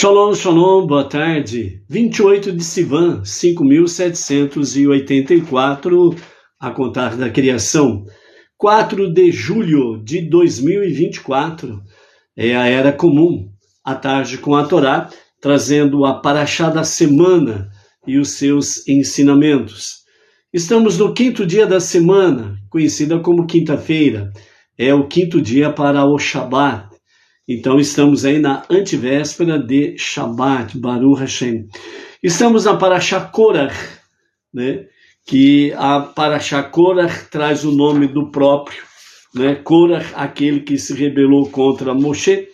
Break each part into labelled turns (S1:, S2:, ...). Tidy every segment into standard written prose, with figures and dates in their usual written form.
S1: Shalom, shalom, boa tarde. 28 de Sivan, 5.784, a contar da criação. 4 de julho de 2024, é a Era Comum, a tarde com a Torá, trazendo a Parashá da semana e os seus ensinamentos. Estamos no quinto dia da semana, conhecida como quinta-feira. É o quinto dia para o Shabat. Então, estamos aí na antivéspera de Shabat, Baruch Hashem. Estamos na Parashá Korach, né? Que a Parashá Korach traz o nome do próprio, né? Korach, aquele que se rebelou contra Moshe,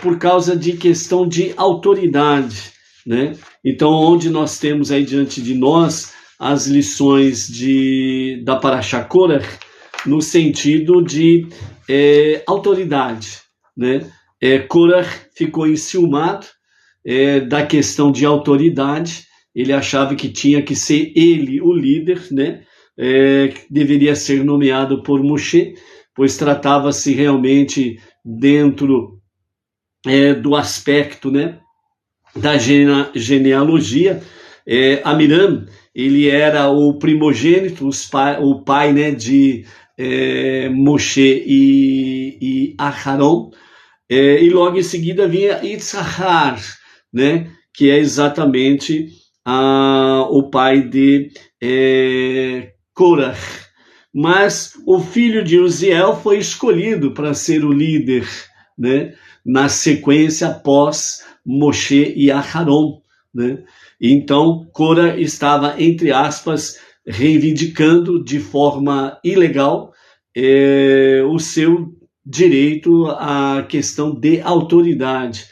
S1: por causa de questão de autoridade, né? Então, onde nós temos aí diante de nós as lições da Parashá Korach, no sentido de autoridade, né? Korach ficou enciumado da questão de autoridade. Ele achava que tinha que ser ele o líder, né? Deveria ser nomeado por Moshe, pois tratava-se realmente dentro do aspecto, né, da genealogia. Amiram, ele era o primogênito, o pai, né, de Moshe e Aharon. E logo em seguida vinha Yitzhar, né, que é exatamente o pai de Korach. Mas o filho de Uziel foi escolhido para ser o líder, né, na sequência após Moshe e Aharon, né? Então, Korach estava, entre aspas, reivindicando de forma ilegal o seu direito à questão de autoridade,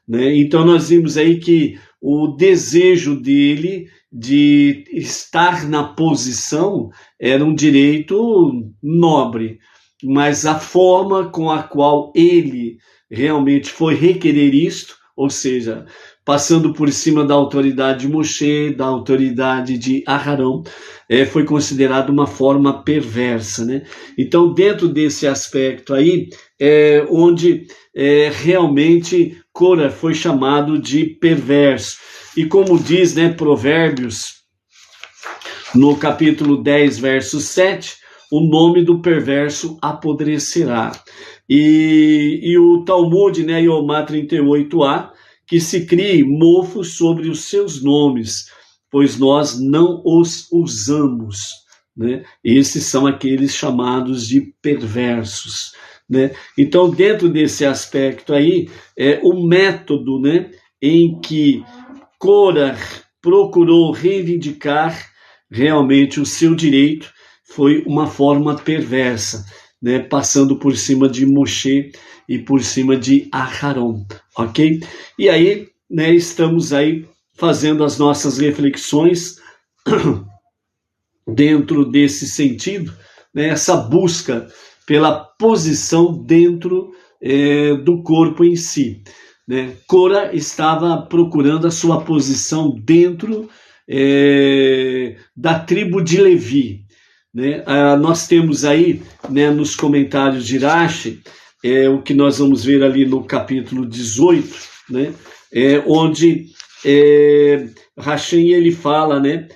S1: né? Então nós vimos aí que o desejo dele de estar na posição era um direito nobre, mas a forma com a qual ele realmente foi requerer isto, ou seja, passando por cima da autoridade de Moshe, da autoridade de Aharon, foi considerado uma forma perversa, né? Então, dentro desse aspecto aí, onde realmente Korach foi chamado de perverso. E como diz, né, Provérbios, no capítulo 10, verso 7, o nome do perverso apodrecerá. E o Talmud, né, Yomá 38a, que se crie mofo sobre os seus nomes, pois nós não os usamos, né? Esses são aqueles chamados de perversos, né? Então, dentro desse aspecto aí, o método, né, em que Korach procurou reivindicar realmente o seu direito foi uma forma perversa, né, passando por cima de Moshe e por cima de Aharon, ok? E aí, né, estamos aí fazendo as nossas reflexões dentro desse sentido, né, essa busca pela posição dentro do corpo em si, né? Korach estava procurando a sua posição dentro da tribo de Levi, né? Nós temos aí, né, nos comentários de Rashi, o que nós vamos ver ali no capítulo 18, né, onde Hashem ele fala, né,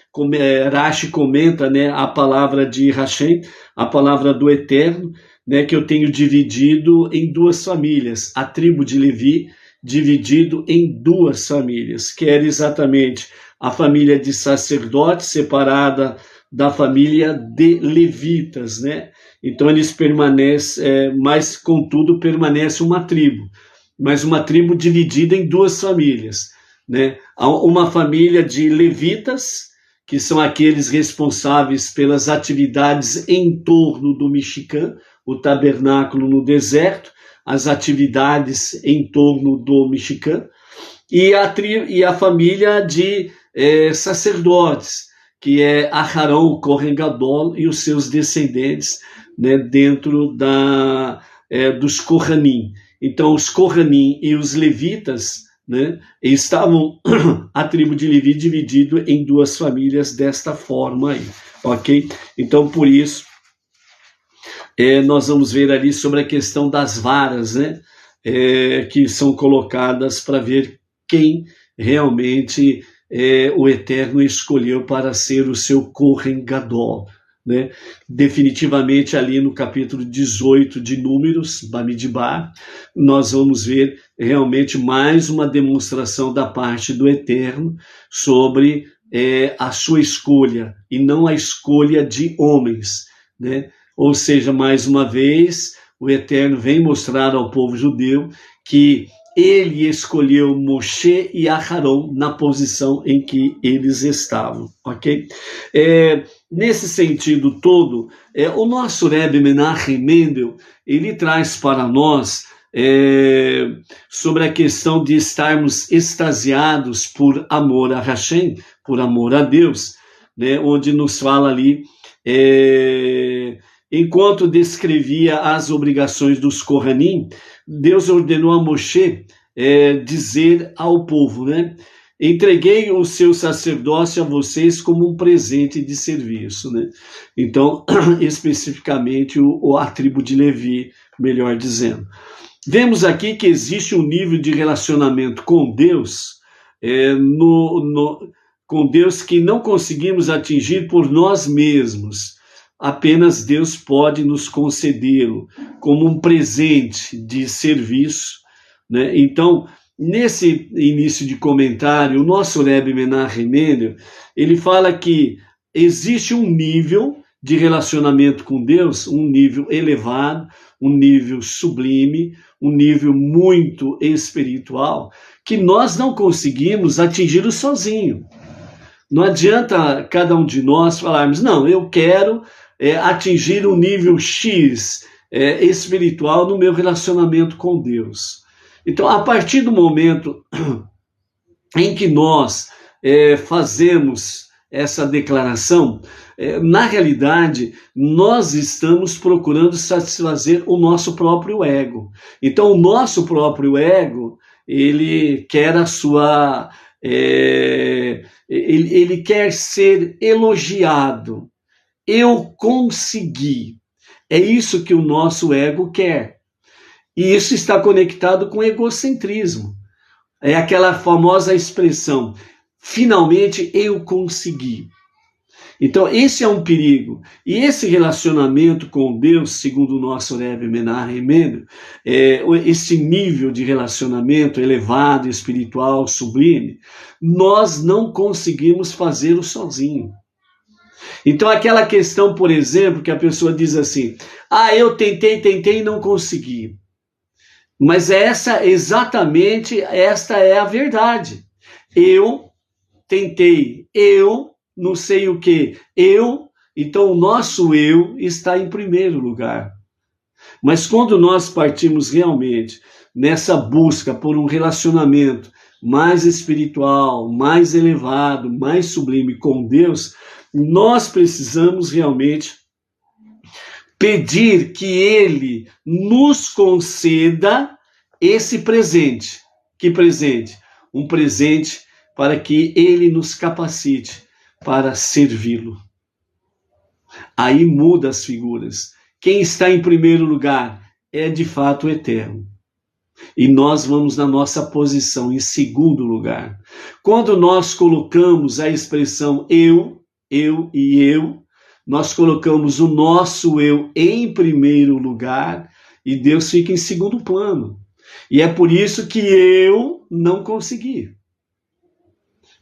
S1: Rashi comenta, né, a palavra de Hashem, a palavra do Eterno, né, que eu tenho dividido em duas famílias, a tribo de Levi dividido em duas famílias, que era exatamente a família de sacerdotes separada da família de levitas, né? Então eles permanecem, mas contudo permanece uma tribo, mas uma tribo dividida em duas famílias, né? Uma família de levitas, que são aqueles responsáveis pelas atividades em torno do Mishkan, o tabernáculo no deserto, as atividades em torno do Mishkan, e a família de sacerdotes, que é Aharon, Kohen Gadol e os seus descendentes, né, dentro dos Kohanim. Então, os Kohanim e os levitas, né, estavam, a tribo de Levi dividido em duas famílias desta forma aí, ok? Então, por isso, nós vamos ver ali sobre a questão das varas, né? que são colocadas para ver quem realmente o Eterno escolheu para ser o seu Kohen Gadol, né? Definitivamente ali no capítulo 18 de Números, Bamidbar, nós vamos ver realmente mais uma demonstração da parte do Eterno sobre a sua escolha, e não a escolha de homens, né? Ou seja, mais uma vez, o Eterno vem mostrar ao povo judeu que ele escolheu Moshe e Aharon na posição em que eles estavam, ok? Nesse sentido todo, o nosso Rebbe Menachem Mendel, ele traz para nós sobre a questão de estarmos extasiados por amor a Hashem, por amor a Deus, né? Onde nos fala ali, enquanto descrevia as obrigações dos Kohanim, Deus ordenou a Moshe dizer ao povo, né? Entreguei o seu sacerdócio a vocês como um presente de serviço, né? Então, especificamente a tribo de Levi, melhor dizendo. Vemos aqui que existe um nível de relacionamento com Deus, com Deus que não conseguimos atingir por nós mesmos. Apenas Deus pode nos concedê-lo como um presente de serviço, né? Então, nesse início de comentário, o nosso Rebbe Menachem Mendel, ele fala que existe um nível de relacionamento com Deus, um nível elevado, um nível sublime, um nível muito espiritual, que nós não conseguimos atingir sozinho. Não adianta cada um de nós falarmos, não, eu quero atingir um nível X espiritual no meu relacionamento com Deus. Então, a partir do momento em que nós fazemos essa declaração, na realidade, nós estamos procurando satisfazer o nosso próprio ego. Então, o nosso próprio ego, ele quer a sua... ele quer ser elogiado. Eu consegui. É isso que o nosso ego quer. E isso está conectado com o egocentrismo. É aquela famosa expressão, finalmente eu consegui. Então, esse é um perigo. E esse relacionamento com Deus, segundo o nosso Rebbe Menachem Mendel, esse nível de relacionamento elevado, espiritual, sublime, nós não conseguimos fazê-lo sozinho. Então, aquela questão, por exemplo, que a pessoa diz assim, eu tentei e não consegui. Mas exatamente esta é a verdade. Eu tentei, eu não sei o que, então o nosso eu está em primeiro lugar. Mas quando nós partimos realmente nessa busca por um relacionamento mais espiritual, mais elevado, mais sublime com Deus, nós precisamos realmente pedir que Ele nos conceda esse presente. Que presente? Um presente para que Ele nos capacite para servi-lo. Aí muda as figuras. Quem está em primeiro lugar é de fato o Eterno. E nós vamos na nossa posição em segundo lugar. Quando nós colocamos a expressão eu e eu, nós colocamos o nosso eu em primeiro lugar e Deus fica em segundo plano. E é por isso que eu não consegui.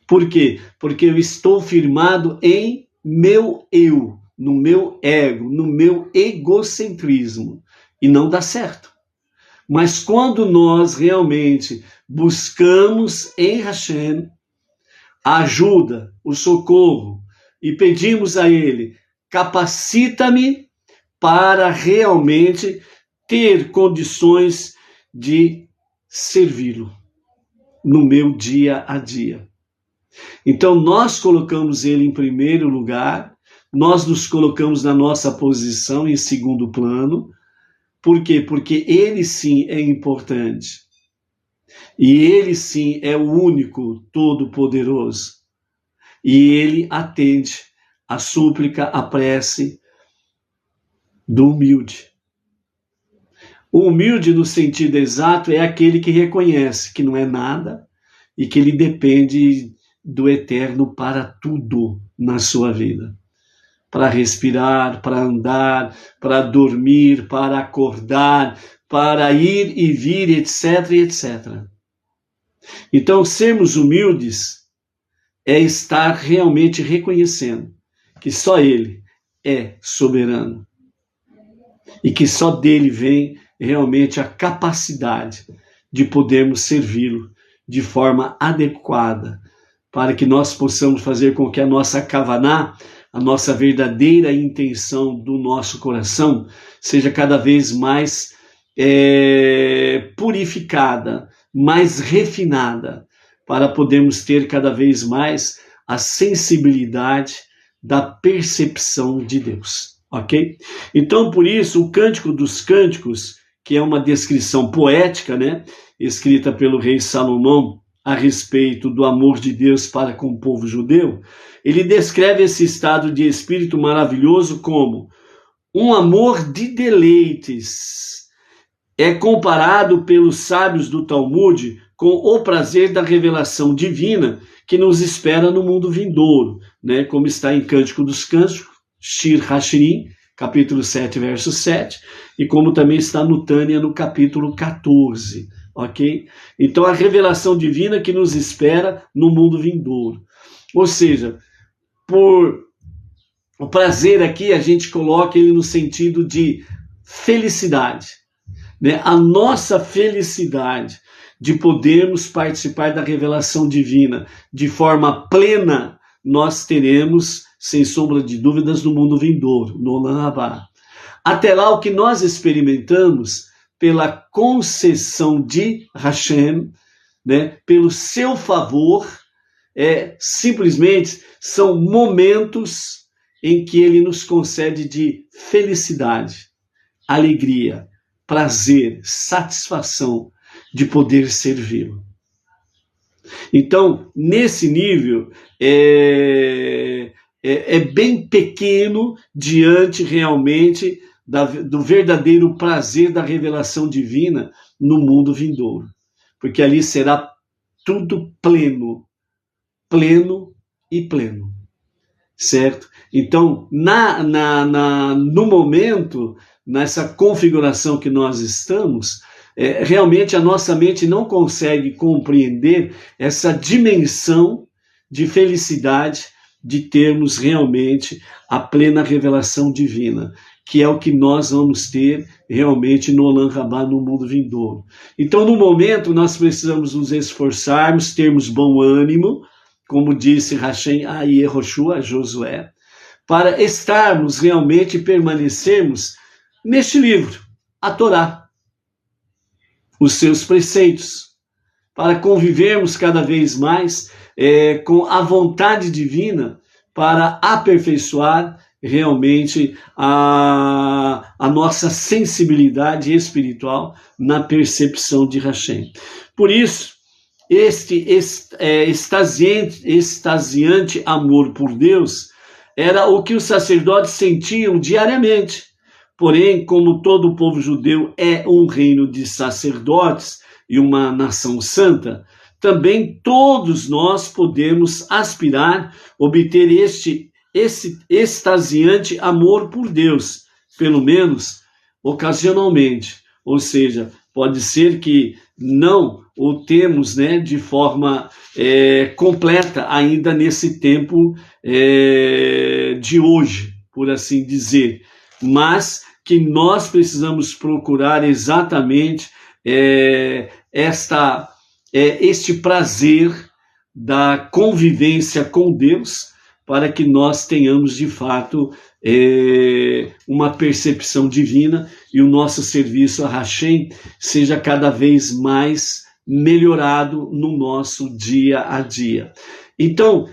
S1: Por quê? Porque eu estou firmado em meu eu, no meu ego, no meu egocentrismo. E não dá certo. Mas quando nós realmente buscamos em Hashem a ajuda, o socorro, e pedimos a Ele, capacita-me para realmente ter condições de servi-lo no meu dia a dia. Então nós colocamos Ele em primeiro lugar, nós nos colocamos na nossa posição em segundo plano. Por quê? Porque Ele sim é importante. E Ele sim é o único todo-poderoso. E Ele atende a súplica, a prece do humilde. O humilde no sentido exato é aquele que reconhece que não é nada e que ele depende do eterno para tudo na sua vida. Para respirar, para andar, para dormir, para acordar, para ir e vir, etc, etc. Então, sermos humildes é estar realmente reconhecendo que só Ele é soberano e que só dele vem realmente a capacidade de podermos servi-lo de forma adequada, para que nós possamos fazer com que a nossa kavaná, a nossa verdadeira intenção do nosso coração, seja cada vez mais purificada, mais refinada, para podermos ter cada vez mais a sensibilidade da percepção de Deus, ok? Então, por isso, o Cântico dos Cânticos, que é uma descrição poética, né, escrita pelo rei Salomão a respeito do amor de Deus para com o povo judeu, ele descreve esse estado de espírito maravilhoso como um amor de deleites. É comparado pelos sábios do Talmud com o prazer da revelação divina que nos espera no mundo vindouro, né? Como está em Cântico dos Cânticos, Shir Hashirim, capítulo 7, verso 7, e como também está no Tânia, no capítulo 14, ok? Então, a revelação divina que nos espera no mundo vindouro. Ou seja, por o prazer aqui, a gente coloca ele no sentido de felicidade, né? A nossa felicidade de podermos participar da revelação divina de forma plena, nós teremos, sem sombra de dúvidas, no mundo vindouro, no Olam Habá. Até lá, o que nós experimentamos pela concessão de Hashem, né, pelo seu favor, simplesmente são momentos em que ele nos concede de felicidade, alegria, prazer, satisfação de poder servi-lo. Então, nesse nível, é bem pequeno diante realmente do verdadeiro prazer da revelação divina no mundo vindouro. Porque ali será tudo pleno, pleno e pleno. Certo? Então, no momento, nessa configuração que nós estamos, realmente a nossa mente não consegue compreender essa dimensão de felicidade de termos realmente a plena revelação divina, que é o que nós vamos ter realmente no Olam Habá, no mundo vindouro. Então, no momento, nós precisamos nos esforçarmos, termos bom ânimo, como disse Hashem a Yehoshua, a Josué, para estarmos realmente e permanecermos neste livro, a Torá, os seus preceitos, para convivermos cada vez mais com a vontade divina para aperfeiçoar realmente a nossa sensibilidade espiritual na percepção de Hashem. Por isso, este extasiante amor por Deus era o que os sacerdotes sentiam diariamente. Porém, como todo o povo judeu é um reino de sacerdotes e uma nação santa, também todos nós podemos aspirar, obter esse extasiante amor por Deus, pelo menos ocasionalmente. Ou seja, pode ser que não o temos, né, de forma completa ainda nesse tempo de hoje, por assim dizer, mas que nós precisamos procurar exatamente este prazer da convivência com Deus, para que nós tenhamos de fato uma percepção divina e o nosso serviço a Hashem seja cada vez mais melhorado no nosso dia a dia. Então,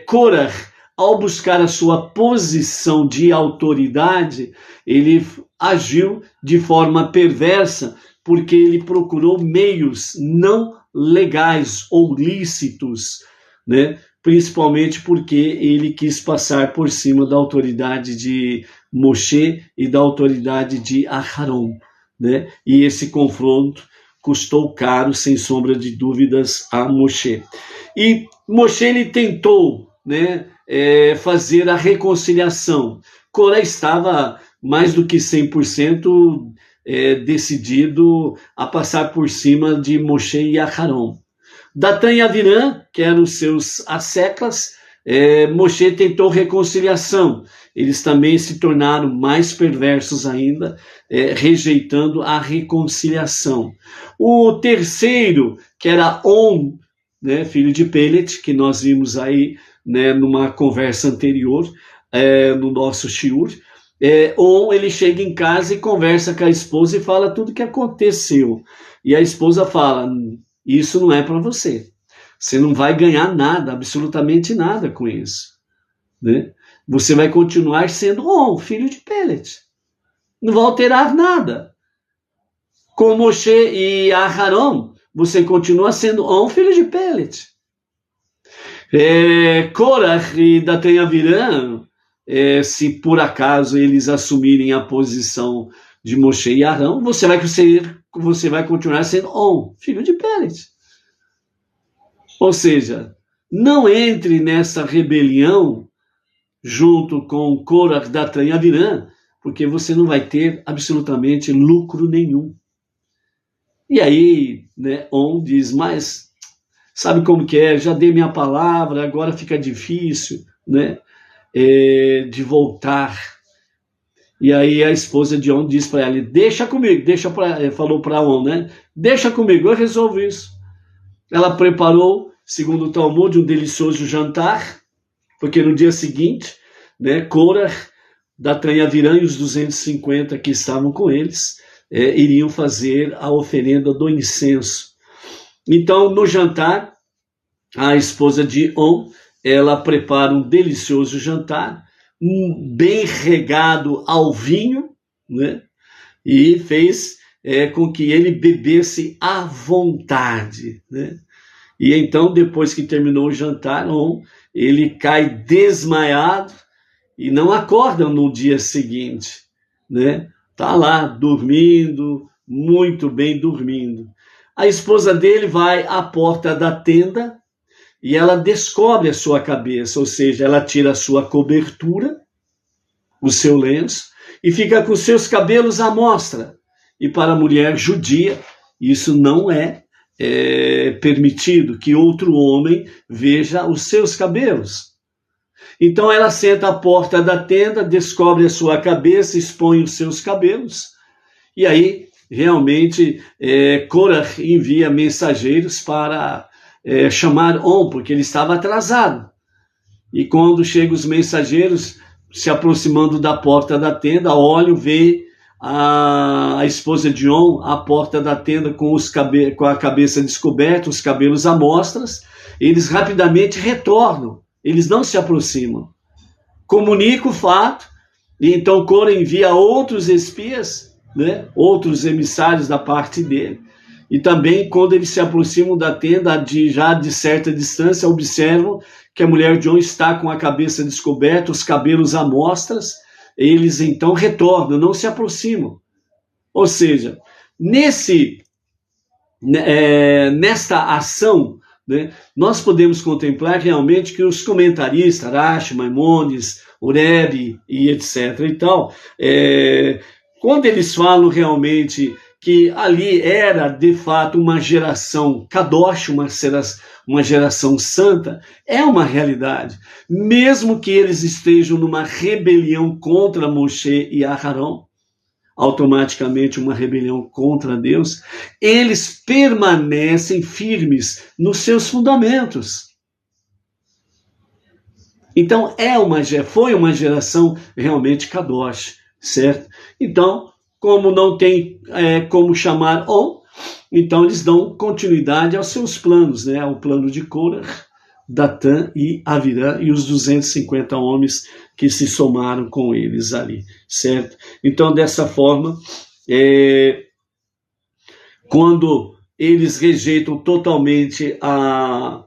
S1: Korah, ao buscar a sua posição de autoridade, ele agiu de forma perversa, porque ele procurou meios não legais ou lícitos, né? Principalmente porque ele quis passar por cima da autoridade de Moshe e da autoridade de Aharon, né? E esse confronto custou caro, sem sombra de dúvidas, a Moshe. E Moshe ele tentou, né, fazer a reconciliação. Coré estava mais do que 100% decidido a passar por cima de Moshe e Aharon. Datã e Avirã, que eram os seus asseclas, Moshe tentou reconciliação. Eles também se tornaram mais perversos ainda, rejeitando a reconciliação. O terceiro, que era On, né, filho de Pelet, que nós vimos aí, né, numa conversa anterior, no nosso shiur, On, ele chega em casa e conversa com a esposa e fala tudo o que aconteceu. E a esposa fala, isso não é para você. Você não vai ganhar nada, absolutamente nada com isso, né? Você vai continuar sendo On, filho de Pelet. Não vai alterar nada. Com Moshe e Aharon, você continua sendo On, filho de Pelet. Korach e Datã e Avirã, se por acaso eles assumirem a posição de Moshe e Arão, você vai continuar sendo On, filho de Pelet. Ou seja, não entre nessa rebelião junto com Korach, Datã e Avirã, porque você não vai ter absolutamente lucro nenhum. E aí, né, On diz, mas sabe como que é? Já dei minha palavra, agora fica difícil, né, de voltar. E aí a esposa de On diz para ele, deixa comigo, falou para On, né, deixa comigo, eu resolvo isso. Ela preparou, segundo o Talmud, um delicioso jantar, porque no dia seguinte, né, Korach, Datã e Avirã e os 250 que estavam com eles iriam fazer a oferenda do incenso. Então, no jantar, a esposa de On, ela prepara um delicioso jantar, bem regado ao vinho, né, e fez com que ele bebesse à vontade, né? E então, depois que terminou o jantar, ele cai desmaiado e não acorda no dia seguinte, né? Tá lá dormindo, muito bem dormindo. A esposa dele vai à porta da tenda e ela descobre a sua cabeça, ou seja, ela tira a sua cobertura, o seu lenço, e fica com seus cabelos à mostra. E para a mulher judia, isso não é permitido, que outro homem veja os seus cabelos. Então ela senta à porta da tenda, descobre a sua cabeça, expõe os seus cabelos, e aí realmente Korach envia mensageiros para chamar On, porque ele estava atrasado. E quando chegam os mensageiros, se aproximando da porta da tenda, olham, vê a esposa de On à porta da tenda com a cabeça descoberta, os cabelos à mostras. Eles rapidamente retornam, eles não se aproximam. Comunica o fato, e então Korach envia outros espias, né, outros emissários da parte dele. E também, quando eles se aproximam da tenda, já de certa distância, observam que a mulher de On está com a cabeça descoberta, os cabelos à mostras. Eles então retornam, não se aproximam. Ou seja, nesta ação, né, nós podemos contemplar realmente que os comentaristas, Rashi, Maimonides, Rebbe e etc. e tal, quando eles falam realmente que ali era de fato uma geração kadosh, uma geração santa, é uma realidade. Mesmo que eles estejam numa rebelião contra Moshe e Aharon, automaticamente uma rebelião contra Deus, eles permanecem firmes nos seus fundamentos. Então foi uma geração realmente kadosh, certo? Então, como não tem como chamar On, então eles dão continuidade aos seus planos, né? Ao plano de Korach, Datã e Avirã e os 250 homens que se somaram com eles ali, certo? Então, dessa forma, quando eles rejeitam totalmente a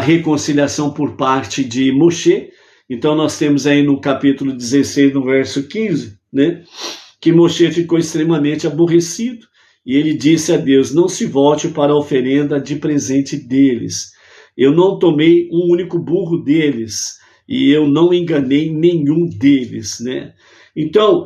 S1: reconciliação por parte de Moshe, então nós temos aí no capítulo 16, no verso 15, né? que Moshe ficou extremamente aborrecido e ele disse a Deus: não se volte para a oferenda de presente deles. Eu não tomei um único burro deles e eu não enganei nenhum deles, né? Então,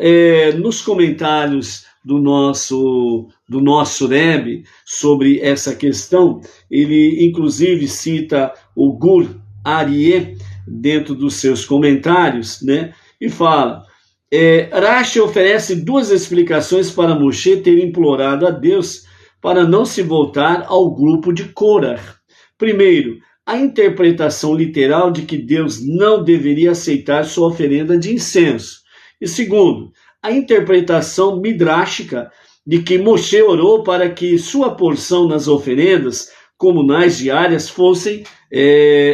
S1: nos comentários do nosso Rebbe sobre essa questão, ele inclusive cita o Gur Aryeh dentro dos seus comentários, né? E fala: Rashi oferece duas explicações para Moshe ter implorado a Deus para não se voltar ao grupo de Korah. Primeiro, a interpretação literal de que Deus não deveria aceitar sua oferenda de incenso. E segundo, a interpretação midrástica de que Moshe orou para que sua porção nas oferendas comunais diárias fossem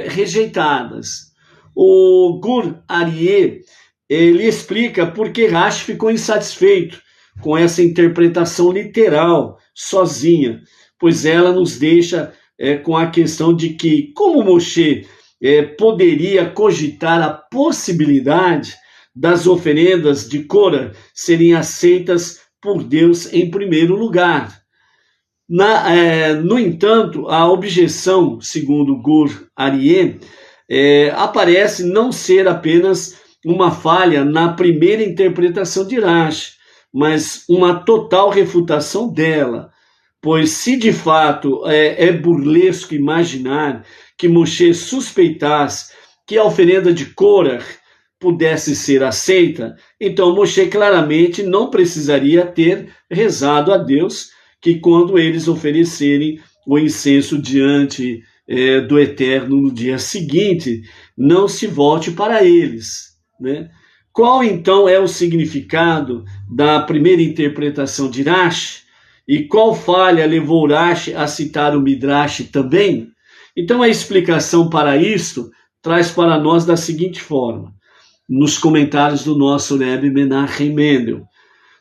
S1: rejeitadas. O Gur Aryeh, ele explica por que Rashi ficou insatisfeito com essa interpretação literal, sozinha, pois ela nos deixa com a questão de que, como Moshe poderia cogitar a possibilidade das oferendas de Korah serem aceitas por Deus em primeiro lugar. No entanto, a objeção, segundo Gur Aryeh, aparece não ser apenas uma falha na primeira interpretação de Rashi, mas uma total refutação dela, pois se de fato é burlesco imaginar que Moshe suspeitasse que a oferenda de Korah pudesse ser aceita, então Moshe claramente não precisaria ter rezado a Deus que quando eles oferecerem o incenso diante do Eterno no dia seguinte, não se volte para eles, né? Qual então é o significado da primeira interpretação de Rashi? E qual falha levou Rashi a citar o Midrash também? Então a explicação para isto traz para nós da seguinte forma, nos comentários do nosso Rebbe Menachem Mendel.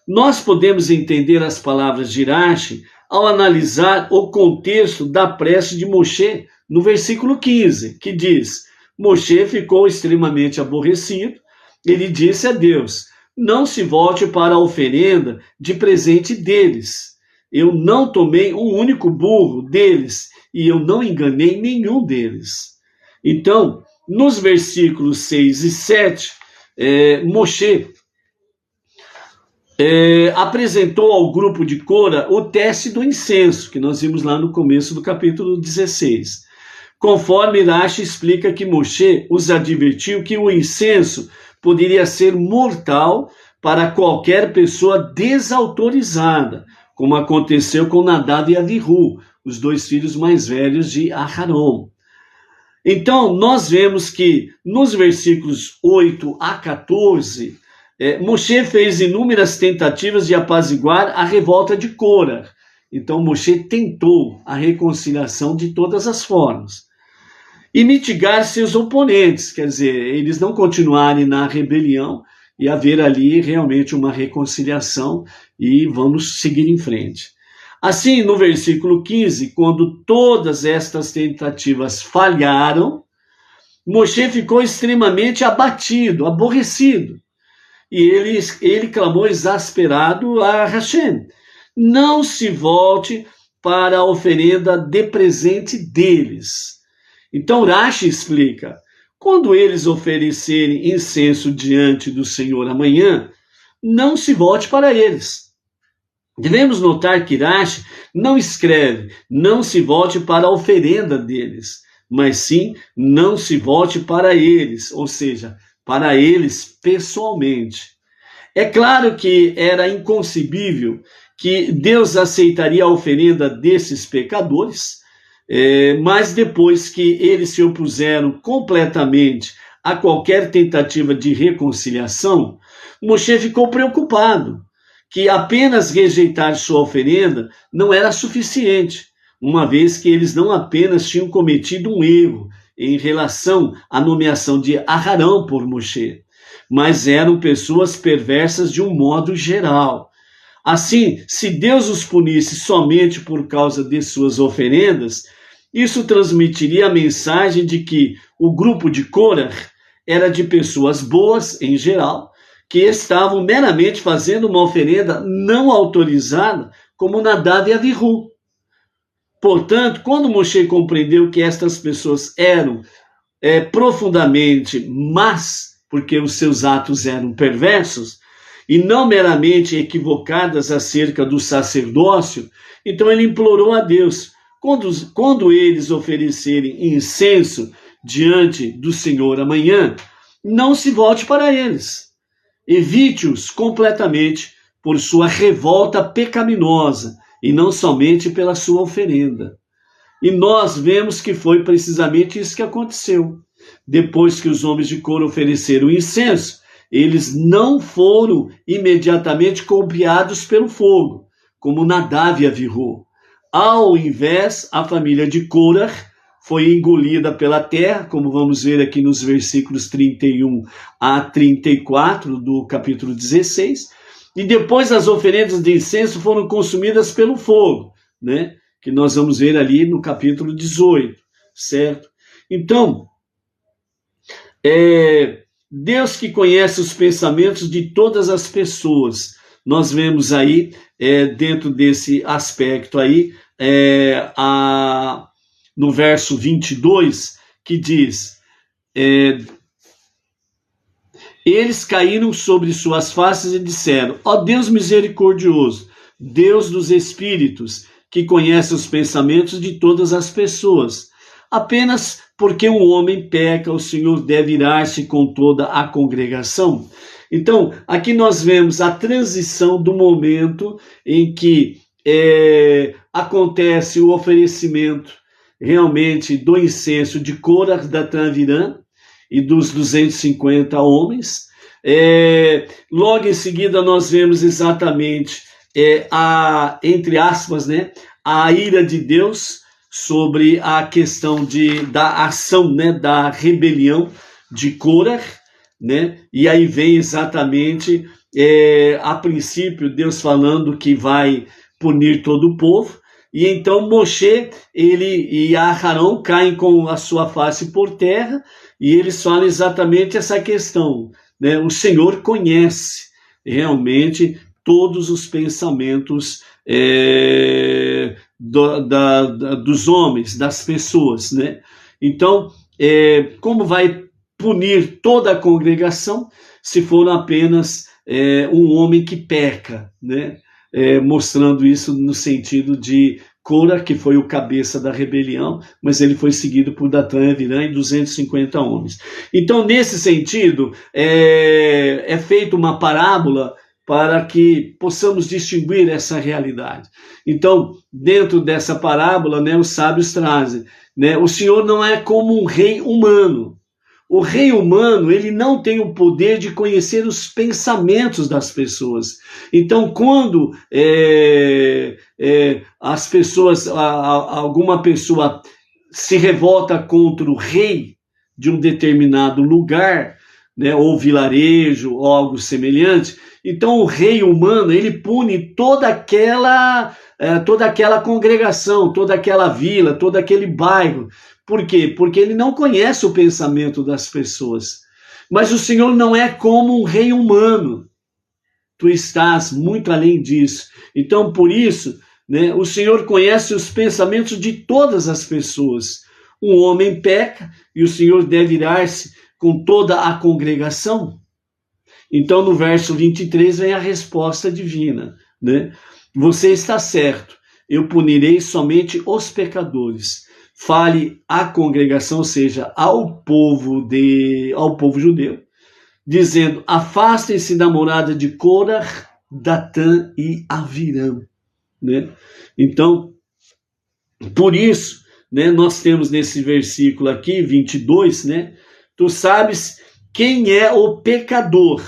S1: Nós podemos entender as palavras de Rashi ao analisar o contexto da prece de Moshe no versículo 15, que diz: Moshe ficou extremamente aborrecido, ele disse a Deus: não se volte para a oferenda de presente deles. Eu não tomei um único burro deles e eu não enganei nenhum deles. Então, nos versículos 6 e 7, Moshe apresentou ao grupo de Korah o teste do incenso, que nós vimos lá no começo do capítulo 16. Conforme Rashi explica que Moshe os advertiu que o incenso poderia ser mortal para qualquer pessoa desautorizada, como aconteceu com Nadav e Avihu, os dois filhos mais velhos de Aharon. Então, nós vemos que nos versículos 8 a 14, Moshe fez inúmeras tentativas de apaziguar a revolta de Korah. Então, Moshe tentou a reconciliação de todas as formas. E mitigar seus oponentes, quer dizer, eles não continuarem na rebelião e haver ali realmente uma reconciliação e vamos seguir em frente. Assim, no versículo 15, quando todas estas tentativas falharam, Moshe ficou extremamente abatido, aborrecido. E ele clamou exasperado a Hashem: não se volte para a oferenda de presente deles. Então Rashi explica: quando eles oferecerem incenso diante do Senhor amanhã, não se volte para eles. Devemos notar que Rashi não escreve não se volte para a oferenda deles, mas sim não se volte para eles, ou seja, para eles pessoalmente. É claro que era inconcebível que Deus aceitaria a oferenda desses pecadores, mas depois que eles se opuseram completamente a qualquer tentativa de reconciliação, Moshe ficou preocupado que apenas rejeitar sua oferenda não era suficiente, uma vez que eles não apenas tinham cometido um erro em relação à nomeação de Aharão por Moshe, mas eram pessoas perversas de um modo geral. Assim, se Deus os punisse somente por causa de suas oferendas, isso transmitiria a mensagem de que o grupo de Korah era de pessoas boas em geral, que estavam meramente fazendo uma oferenda não autorizada, como Nadav e Avihu. Portanto, quando Moshe compreendeu que estas pessoas eram profundamente más, porque os seus atos eram perversos, e não meramente equivocadas acerca do sacerdócio, então ele implorou a Deus, quando eles oferecerem incenso diante do Senhor amanhã, não se volte para eles. Evite-os completamente por sua revolta pecaminosa e não somente pela sua oferenda. E nós vemos que foi precisamente isso que aconteceu. Depois que os homens de Cora ofereceram incenso, eles não foram imediatamente golpeados pelo fogo, como Nadav e Avihu. Ao invés, a família de Cora foi engolida pela terra, como vamos ver aqui nos versículos 31 a 34 do capítulo 16, e depois as oferendas de incenso foram consumidas pelo fogo, né? Que nós vamos ver ali no capítulo 18, certo? Então, Deus que conhece os pensamentos de todas as pessoas, nós vemos aí, dentro desse aspecto aí, no verso 22, que diz, eles caíram sobre suas faces e disseram, ó Deus misericordioso, Deus dos espíritos, que conhece os pensamentos de todas as pessoas. Apenas porque um homem peca, o Senhor deve irar-se com toda a congregação. Então, aqui nós vemos a transição do momento em que acontece o oferecimento realmente do incenso de Cora, Datã, Aviram e dos 250 homens. Logo em seguida nós vemos exatamente entre aspas, né, a ira de Deus sobre a questão da ação, né, da rebelião de Cora, né? E aí vem exatamente, a princípio, Deus falando que vai punir todo o povo, e então Moshe e Aharão caem com a sua face por terra, e eles falam exatamente essa questão, né? O Senhor conhece realmente todos os pensamentos dos homens, das pessoas, né? Então, como vai punir toda a congregação se for apenas um homem que peca, né? Mostrando isso no sentido de Cora, que foi o cabeça da rebelião, mas ele foi seguido por Datã, Aviram e 250 homens. Então, nesse sentido, é feita uma parábola para que possamos distinguir essa realidade. Então, dentro dessa parábola, né, os sábios trazem, né, o Senhor não é como um rei humano. O rei humano, ele não tem o poder de conhecer os pensamentos das pessoas. Então, quando as pessoas, alguma pessoa se revolta contra o rei de um determinado lugar, né, ou vilarejo, ou algo semelhante, então o rei humano, ele pune toda aquela congregação, toda aquela vila, todo aquele bairro. Por quê? Porque ele não conhece o pensamento das pessoas. Mas o Senhor não é como um rei humano. Tu estás muito além disso. Então, por isso, né, o Senhor conhece os pensamentos de todas as pessoas. Um homem peca e o Senhor deve irar-se com toda a congregação. Então, no verso 23 vem a resposta divina, né? Você está certo, eu punirei somente os pecadores. Fale à congregação, ou seja, ao povo judeu, dizendo, afastem-se da morada de Cora, Datã e Aviram, né? Então, por isso, né, nós temos nesse versículo aqui, 22, né? Tu sabes quem é o pecador.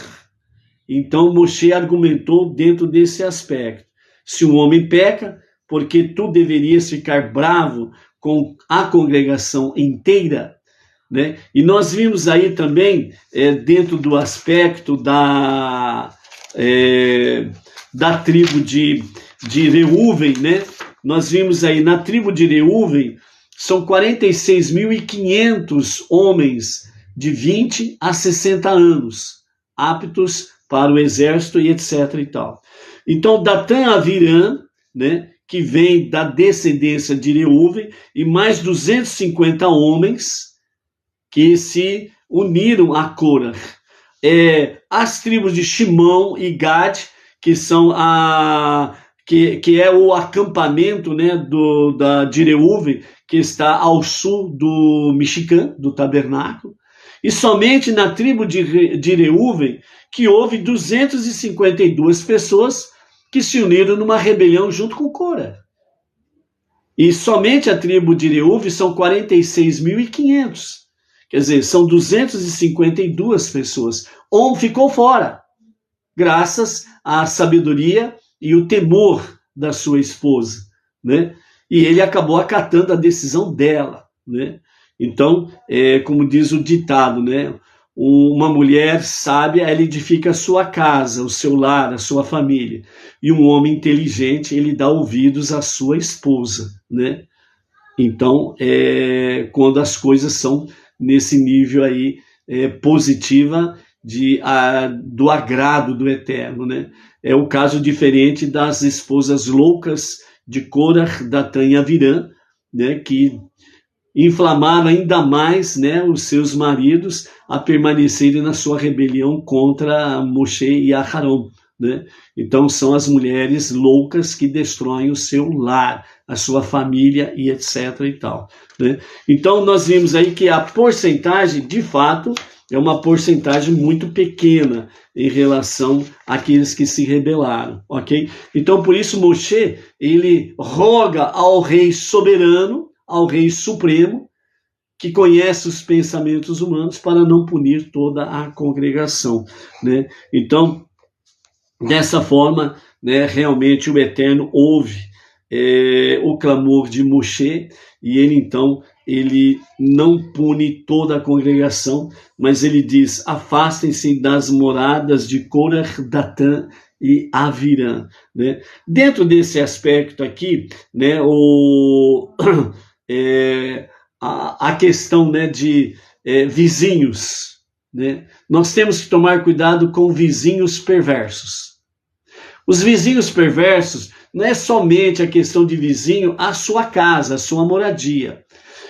S1: Então, Moshe argumentou dentro desse aspecto. Se um homem peca, porque tu deverias ficar bravo com a congregação inteira, né? E nós vimos aí também, dentro do aspecto da tribo de Reuven, né? Nós vimos aí na tribo de Reuven, são 46.500 homens de 20 a 60 anos, aptos para o exército e etc. e tal. Então, Datã Aviram, né, que vem da descendência de Reuven, e mais 250 homens que se uniram a Cora. As tribos de Shimão e Gad, que são que é o acampamento, né, de Reuven, que está ao sul do Michigan, do tabernáculo, e somente na tribo de Reuven que houve 252 pessoas que se uniram numa rebelião junto com Cora. E somente a tribo de Reuven são 46.500. Quer dizer, são 252 pessoas. Um ficou fora, graças à sabedoria e o temor da sua esposa, né? E ele acabou acatando a decisão dela, né? Então, como diz o ditado, né? Uma mulher sábia, ela edifica a sua casa, o seu lar, a sua família. E um homem inteligente, ele dá ouvidos à sua esposa, né? Então, quando as coisas são nesse nível aí positiva do agrado do Eterno, né? É o caso diferente das esposas loucas de Korah, Datã e Aviram, né? Que inflamaram ainda mais, né, os seus maridos a permanecerem na sua rebelião contra Moshe e Aharon, né? Então são as mulheres loucas que destroem o seu lar, a sua família e etc. e tal, né? Então nós vimos aí que a porcentagem, de fato, é uma porcentagem muito pequena em relação àqueles que se rebelaram, ok? Então por isso Moshe, ele roga ao rei soberano, ao rei supremo, que conhece os pensamentos humanos, para não punir toda a congregação, né? Então, dessa forma, né, realmente o Eterno ouve o clamor de Moshe, e ele então, ele não pune toda a congregação, mas ele diz: afastem-se das moradas de Korah, Datã e Aviram, né? Dentro desse aspecto aqui, né, a questão, né, de vizinhos, né? Nós temos que tomar cuidado com vizinhos perversos. Os vizinhos perversos não é somente a questão de vizinho à sua casa, à sua moradia,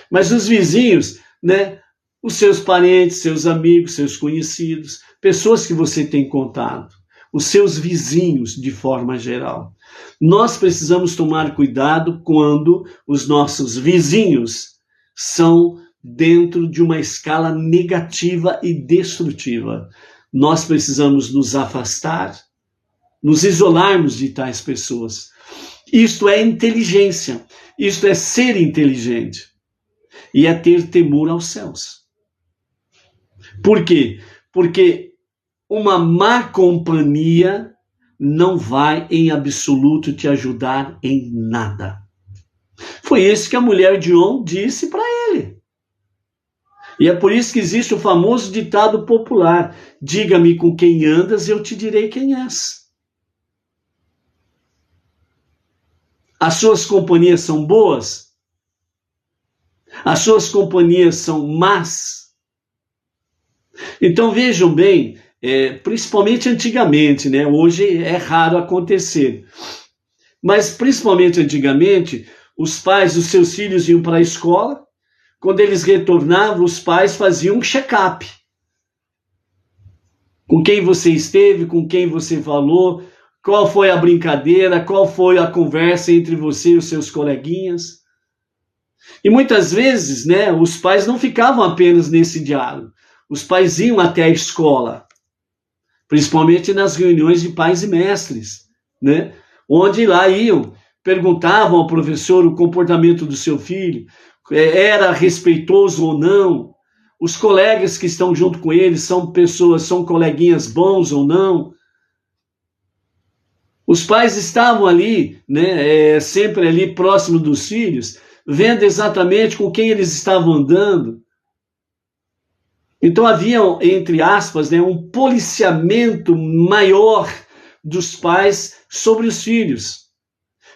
S1: mas os vizinhos, né, os seus parentes, seus amigos, seus conhecidos, pessoas que você tem contato, os seus vizinhos de forma geral. Nós precisamos tomar cuidado quando os nossos vizinhos são dentro de uma escala negativa e destrutiva. Nós precisamos nos afastar, nos isolarmos de tais pessoas. Isto é inteligência, isto é ser inteligente e é ter temor aos céus. Por quê? Porque uma má companhia não vai em absoluto te ajudar em nada. Foi isso que a mulher de On disse para ele. E é por isso que existe o famoso ditado popular: diga-me com quem andas e eu te direi quem és. As suas companhias são boas? As suas companhias são más? Então vejam bem, principalmente antigamente, né? Hoje é raro acontecer, mas principalmente antigamente, os pais dos seus filhos iam para a escola, quando eles retornavam, os pais faziam um check-up. Com quem você esteve, com quem você falou, qual foi a brincadeira, qual foi a conversa entre você e os seus coleguinhas. E muitas vezes, né, os pais não ficavam apenas nesse diálogo. Os pais iam até a escola, principalmente nas reuniões de pais e mestres, né, onde lá iam, perguntavam ao professor o comportamento do seu filho, era respeitoso ou não, os colegas que estão junto com ele são pessoas, são coleguinhas bons ou não. Os pais estavam ali, né, sempre ali próximo dos filhos, vendo exatamente com quem eles estavam andando. Então havia, entre aspas, né, um policiamento maior dos pais sobre os filhos,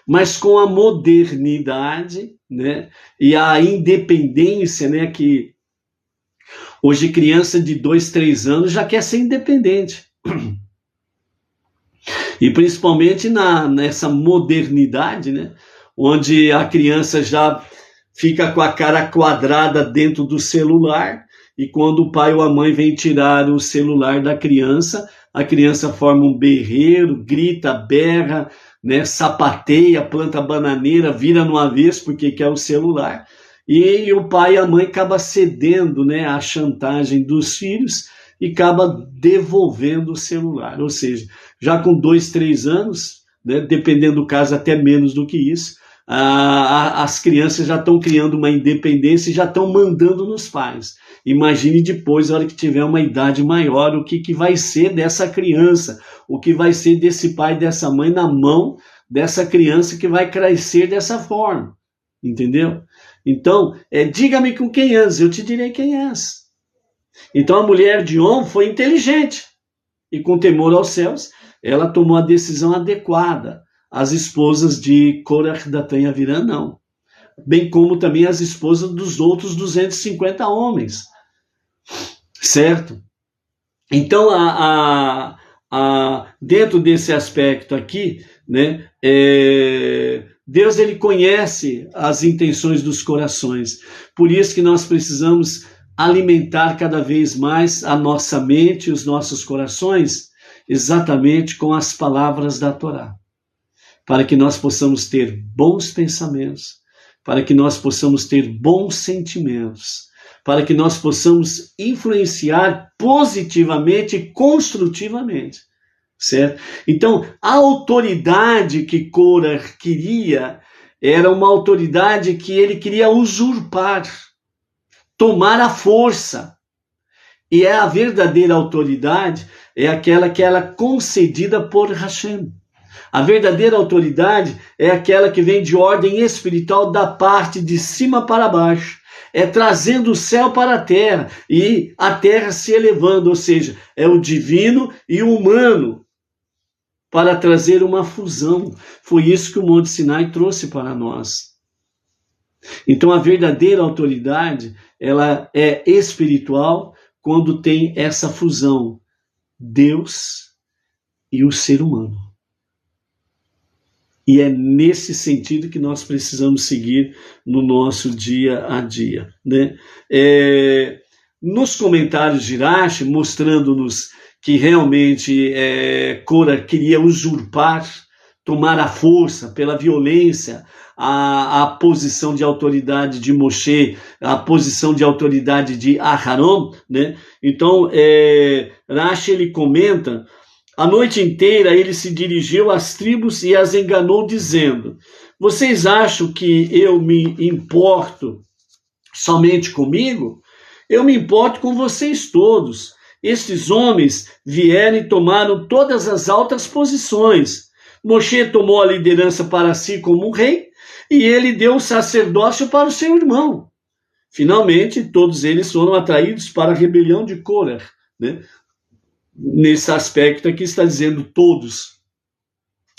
S1: mas com a modernidade, né, e a independência, né, que hoje criança de 2, 3 anos já quer ser independente. E principalmente nessa modernidade, né? Onde a criança já fica com a cara quadrada dentro do celular, e quando o pai ou a mãe vem tirar o celular da criança, a criança forma um berreiro, grita, berra, né, sapateia, planta bananeira, vira no avesso porque quer o celular, e o pai e a mãe acabam cedendo, né, à chantagem dos filhos e acaba devolvendo o celular. Ou seja, já com 2, 3 anos, né, dependendo do caso até menos do que isso, as crianças já estão criando uma independência e já estão mandando nos pais. Imagine depois, na hora que tiver uma idade maior, o que vai ser dessa criança, o que vai ser desse pai e dessa mãe na mão dessa criança que vai crescer dessa forma, entendeu? Então, diga-me com quem és, eu te direi quem és. Então a mulher de On foi inteligente e com temor aos céus, ela tomou a decisão adequada. As esposas de Korach, Datã e Avirã não. Bem como também as esposas dos outros 250 homens. Certo? Então, dentro desse aspecto aqui, né, Deus ele conhece as intenções dos corações. Por isso que nós precisamos alimentar cada vez mais a nossa mente e os nossos corações exatamente com as palavras da Torá, para que nós possamos ter bons pensamentos, para que nós possamos ter bons sentimentos, para que nós possamos influenciar positivamente e construtivamente, certo? Então, a autoridade que Korach queria era uma autoridade que ele queria usurpar, tomar a força. E a verdadeira autoridade é aquela que ela é concedida por Hashem. A verdadeira autoridade é aquela que vem de ordem espiritual da parte de cima para baixo. É trazendo o céu para a terra e a terra se elevando, ou seja, é o divino e o humano para trazer uma fusão. Foi isso que o Monte Sinai trouxe para nós. Então a verdadeira autoridade, ela é espiritual quando tem essa fusão, Deus e o ser humano. E é nesse sentido que nós precisamos seguir no nosso dia a dia, né? Nos comentários de Rashi, mostrando-nos que realmente Korach queria usurpar, tomar a força pela violência, a posição de autoridade de Moshe, a posição de autoridade de Aharon, né? Então, Rashi ele comenta: a noite inteira ele se dirigiu às tribos e as enganou, dizendo: vocês acham que eu me importo somente comigo? Eu me importo com vocês todos. Estes homens vieram e tomaram todas as altas posições. Moshe tomou a liderança para si como um rei, e ele deu o sacerdócio para o seu irmão. Finalmente, todos eles foram atraídos para a rebelião de Korach, né? Nesse aspecto aqui está dizendo todos,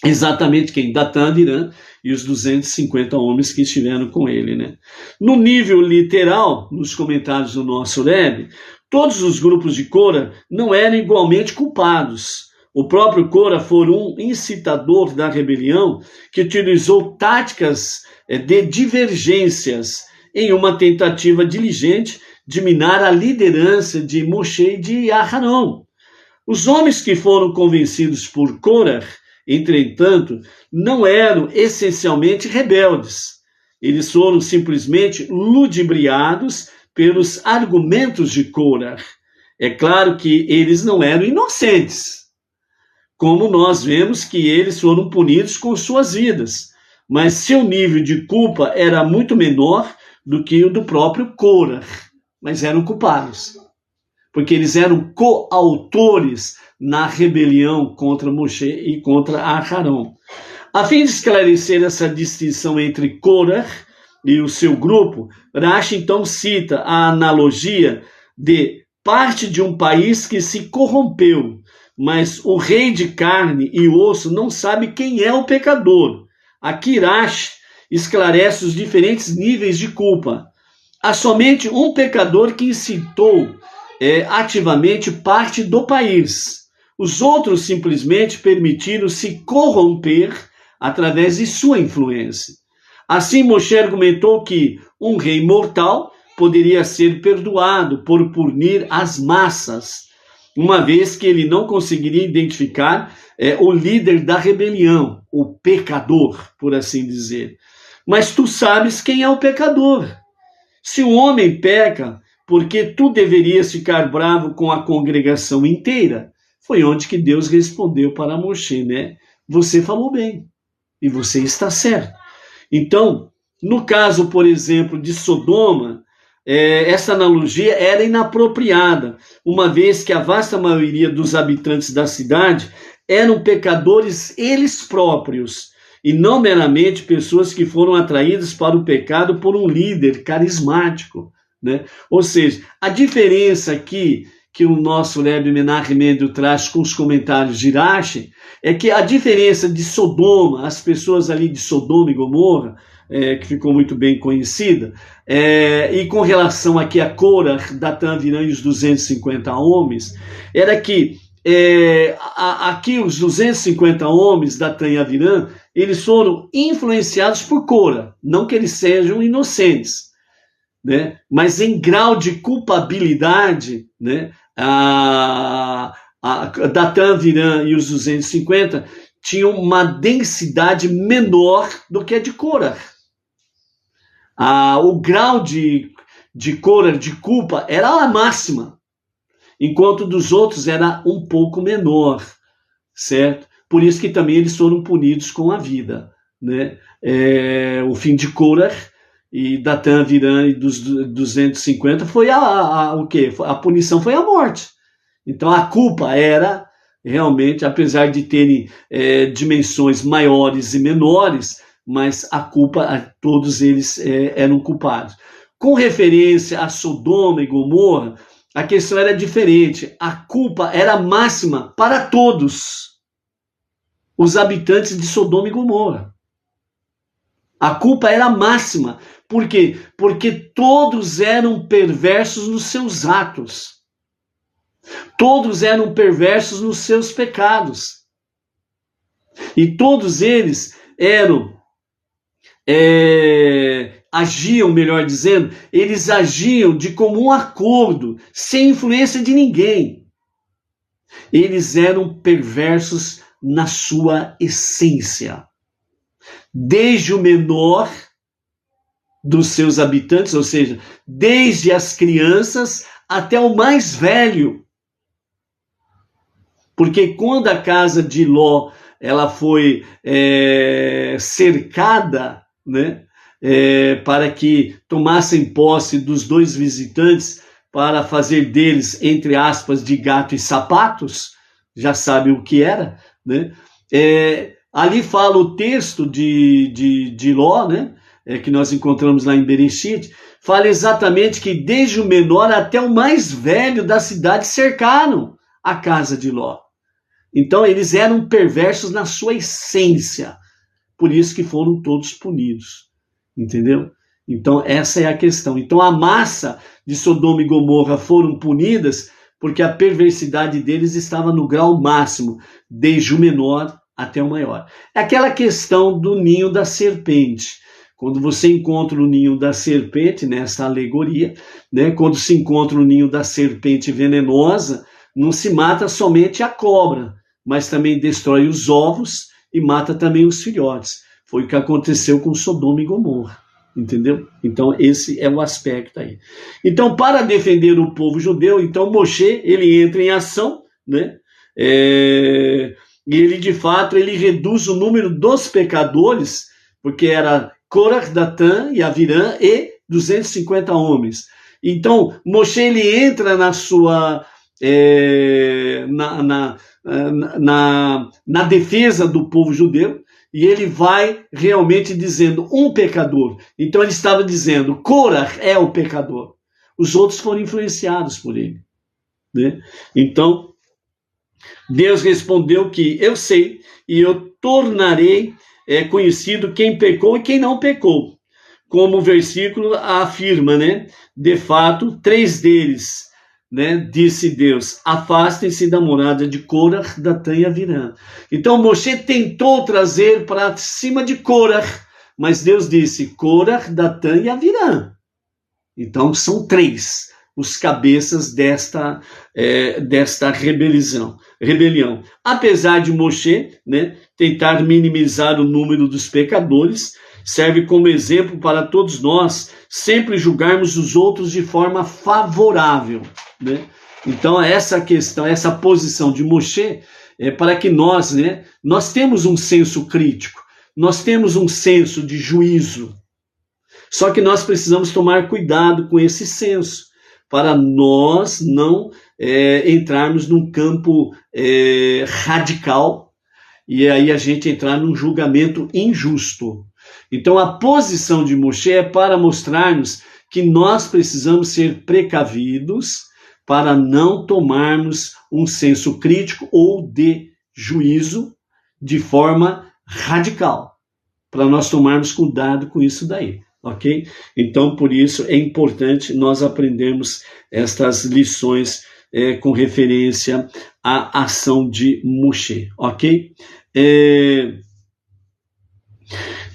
S1: exatamente quem? Datã, Avirã e os 250 homens que estiveram com ele, né? No nível literal, nos comentários do nosso Rebbe, todos os grupos de Korach não eram igualmente culpados. O próprio Korach foi um incitador da rebelião que utilizou táticas de divergências em uma tentativa diligente de minar a liderança de Moshe e de Aharon. Os homens que foram convencidos por Korach, entretanto, não eram essencialmente rebeldes. Eles foram simplesmente ludibriados pelos argumentos de Korach. É claro que eles não eram inocentes, como nós vemos que eles foram punidos com suas vidas, mas seu nível de culpa era muito menor do que o do próprio Korach, mas eram culpados, porque eles eram coautores na rebelião contra Moshe e contra Aharon. A fim de esclarecer essa distinção entre Korach e o seu grupo, Rashi então cita a analogia de parte de um país que se corrompeu, mas o rei de carne e osso não sabe quem é o pecador. Aqui Rashi esclarece os diferentes níveis de culpa. Há somente um pecador que incitou ativamente parte do país. Os outros simplesmente permitiram se corromper através de sua influência. Assim, Moshe argumentou que um rei mortal poderia ser perdoado por punir as massas, uma vez que ele não conseguiria identificar o líder da rebelião, o pecador, por assim dizer. Mas tu sabes quem é o pecador. Se o homem peca, porque tu deverias ficar bravo com a congregação inteira? Foi onde que Deus respondeu para Moshe, né? Você falou bem e você está certo. Então, no caso, por exemplo, de Sodoma, essa analogia era inapropriada, uma vez que a vasta maioria dos habitantes da cidade eram pecadores eles próprios, e não meramente pessoas que foram atraídas para o pecado por um líder carismático, né? Ou seja, a diferença aqui que o nosso Rebbe Menachem Mendel traz com os comentários de Rashi é que a diferença de Sodoma, as pessoas ali de Sodoma e Gomorra, que ficou muito bem conhecida, e com relação aqui a Korah, Datan, Aviram e os 250 homens, era que aqui os 250 homens, Datan e Aviram, eles foram influenciados por Korah, não que eles sejam inocentes, né? Mas em grau de culpabilidade, né? Datan, Aviram e os 250 tinham uma densidade menor do que a de Korah. O grau de Korah, de culpa, era a máxima, enquanto dos outros era um pouco menor, certo? Por isso que também eles foram punidos com a vida, né? O fim de Korah e Datan, Aviram e dos 250 foi o quê? A punição foi a morte. Então a culpa era realmente, apesar de terem dimensões maiores e menores, mas a culpa, todos eles eram culpados. Com referência a Sodoma e Gomorra, a questão era diferente. A culpa era máxima para todos os habitantes de Sodoma e Gomorra. A culpa era máxima. Por quê? Porque todos eram perversos nos seus atos. Todos eram perversos nos seus pecados. E todos eles agiam, melhor dizendo, eles agiam de comum acordo, sem influência de ninguém. Eles eram perversos na sua essência. Desde o menor dos seus habitantes, ou seja, desde as crianças até o mais velho. Porque quando a casa de Ló ela foi cercada, né, para que tomassem posse dos dois visitantes para fazer deles, entre aspas, de gato e sapatos, já sabe o que era, né? Ali fala o texto de Ló, né, que nós encontramos lá em Bereshit, fala exatamente que desde o menor até o mais velho da cidade cercaram a casa de Ló. Então eles eram perversos na sua essência, por isso que foram todos punidos, entendeu? Então essa é a questão. Então a massa de Sodoma e Gomorra foram punidas porque a perversidade deles estava no grau máximo, desde o menor até o maior. É aquela questão do ninho da serpente. Quando você encontra o ninho da serpente, nessa alegoria, né, quando se encontra o ninho da serpente venenosa, não se mata somente a cobra, mas também destrói os ovos e mata também os filhotes. Foi o que aconteceu com Sodoma e Gomorra, entendeu? Então esse é o aspecto aí. Então, para defender o povo judeu, então Moshe, ele entra em ação, né? E ele, de fato, ele reduz o número dos pecadores, porque era Korah, Datan e Aviram e 250 homens. Então, Moshe, ele entra na sua... na defesa do povo judeu, e ele vai realmente dizendo um pecador. Então ele estava dizendo, Korah é o pecador. Os outros foram influenciados por ele, né? Então, Deus respondeu que eu sei, e eu tornarei conhecido quem pecou e quem não pecou. Como o versículo afirma, né? De fato, 3 deles né, disse Deus, afastem-se da morada de Corah, Datã e Avirã. Então Moshe tentou trazer para cima de Corah, mas Deus disse Corah, Datã e Avirã. Então são 3 os cabeças desta rebelião. Apesar de Moshe, né, tentar minimizar o número dos pecadores, serve como exemplo para todos nós sempre julgarmos os outros de forma favorável, né? Então essa questão, essa posição de Moshe é para que nós, né, nós temos um senso crítico, nós temos um senso de juízo. Só que nós precisamos tomar cuidado com esse senso, para nós não entrarmos num campo radical e aí a gente entrar num julgamento injusto. Então a posição de Moshe é para mostrarmos que nós precisamos ser precavidos para não tomarmos um senso crítico ou de juízo de forma radical, para nós tomarmos cuidado com isso daí. Ok? Então, por isso é importante nós aprendermos estas lições com referência à ação de Moshe, ok?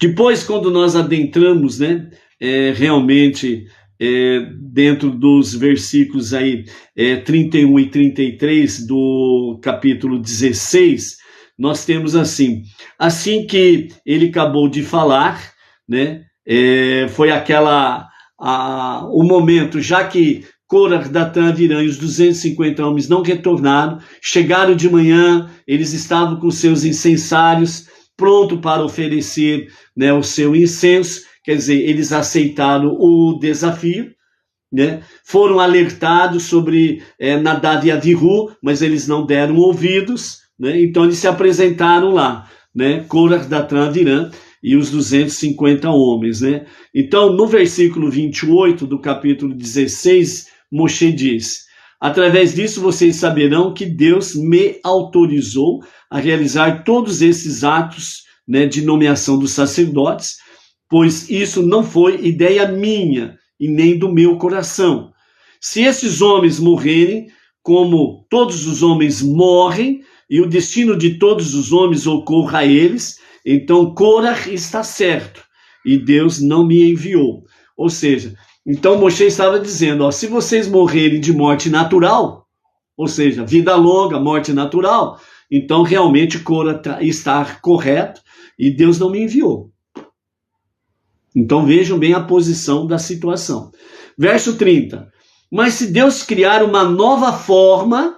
S1: Depois, quando nós adentramos, né, realmente dentro dos versículos aí 31 e 33 do capítulo 16, nós temos assim que ele acabou de falar, né, foi o momento, já que Corah, Datã, Avirã e os 250 homens não retornaram, chegaram de manhã, eles estavam com seus incensários, pronto para oferecer, né, o seu incenso, quer dizer, eles aceitaram o desafio, né, foram alertados sobre Nadav e Avihu, mas eles não deram ouvidos, né, então eles se apresentaram lá, né, Corah, Datã, Avirã, e os 250 homens, né? Então, no versículo 28 do capítulo 16, Moshe diz: através disso vocês saberão que Deus me autorizou a realizar todos esses atos, né, de nomeação dos sacerdotes, pois isso não foi ideia minha e nem do meu coração. Se esses homens morrerem, como todos os homens morrem, e o destino de todos os homens ocorra a eles, então Corah está certo e Deus não me enviou. Ou seja, então Moshe estava dizendo, se vocês morrerem de morte natural, ou seja, vida longa, morte natural, então realmente Corah está correto e Deus não me enviou. Então vejam bem a posição da situação. Verso 30. Mas se Deus criar uma nova forma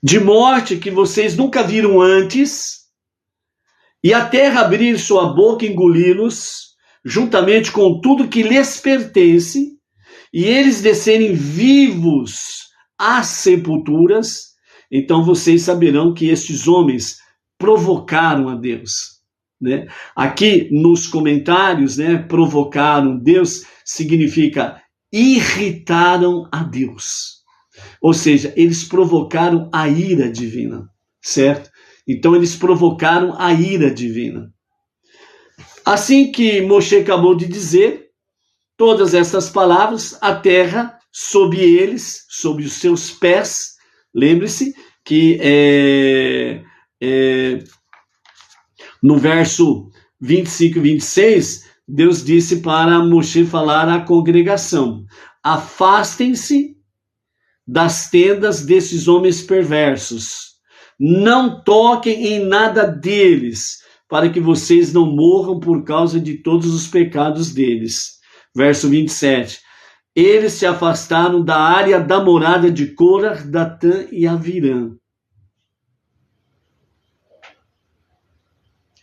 S1: de morte que vocês nunca viram antes, e a terra abrir sua boca e engoli-los, juntamente com tudo que lhes pertence, e eles descerem vivos às sepulturas, então vocês saberão que estes homens provocaram a Deus. Né? Aqui nos comentários, né, provocaram Deus significa irritaram a Deus. Ou seja, eles provocaram a ira divina, certo? Então eles provocaram a ira divina. Assim que Moshe acabou de dizer todas estas palavras, a terra sob eles, sob os seus pés, lembre-se que no verso 25 e 26, Deus disse para Moshe falar à congregação: afastem-se das tendas desses homens perversos, não toquem em nada deles, para que vocês não morram por causa de todos os pecados deles. Verso 27. Eles se afastaram da área da morada de Corah, Datã e Avirã.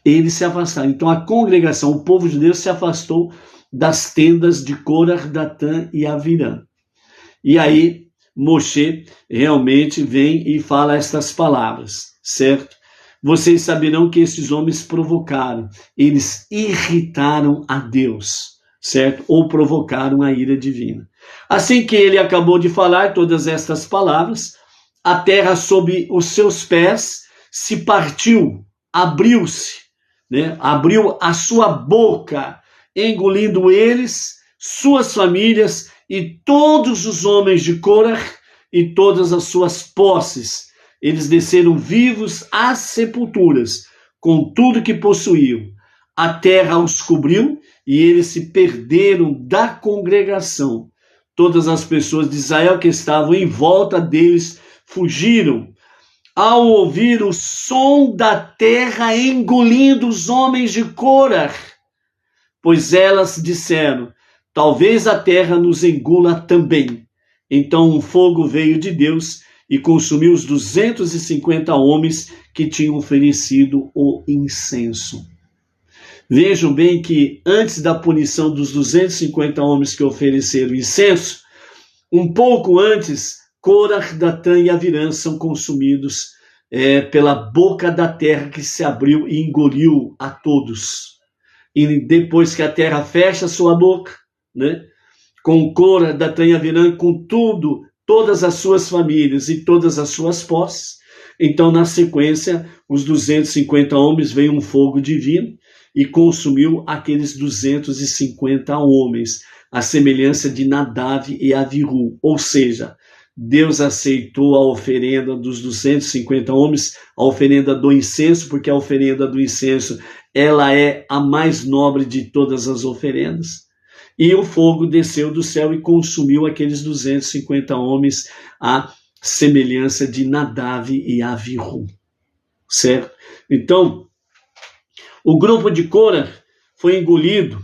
S1: Eles se afastaram. Então a congregação, o povo de Deus se afastou das tendas de Corah, Datã e Avirã. E aí Moshe realmente vem e fala estas palavras, certo? Vocês saberão que esses homens provocaram, eles irritaram a Deus, certo? Ou provocaram a ira divina. Assim que ele acabou de falar todas estas palavras, a terra sob os seus pés se partiu, abriu-se, né? Abriu a sua boca, engolindo eles, suas famílias e todos os homens de Corah e todas as suas posses. Eles desceram vivos às sepulturas, com tudo que possuíam. A terra os cobriu e eles se perderam da congregação. Todas as pessoas de Israel que estavam em volta deles fugiram. Ao ouvir o som da terra engolindo os homens de Corah, pois elas disseram: talvez a terra nos engula também. Então um fogo veio de Deus e consumiu os 250 homens que tinham oferecido o incenso. Vejam bem que antes da punição dos 250 homens que ofereceram incenso, um pouco antes, Corah, Datã e Avirã são consumidos pela boca da terra que se abriu e engoliu a todos. E depois que a terra fecha sua boca, né, com Corah, Datã e Avirã, com tudo, todas as suas famílias e todas as suas posses, então na sequência, os 250 homens, veio um fogo divino e consumiu aqueles 250 homens, a semelhança de Nadav e Avihu. Ou seja, Deus aceitou a oferenda dos 250 homens, a oferenda do incenso, porque a oferenda do incenso, ela é a mais nobre de todas as oferendas. E o fogo desceu do céu e consumiu aqueles 250 homens, a semelhança de Nadav e Avihu. Certo? Então, o grupo de Corah foi engolido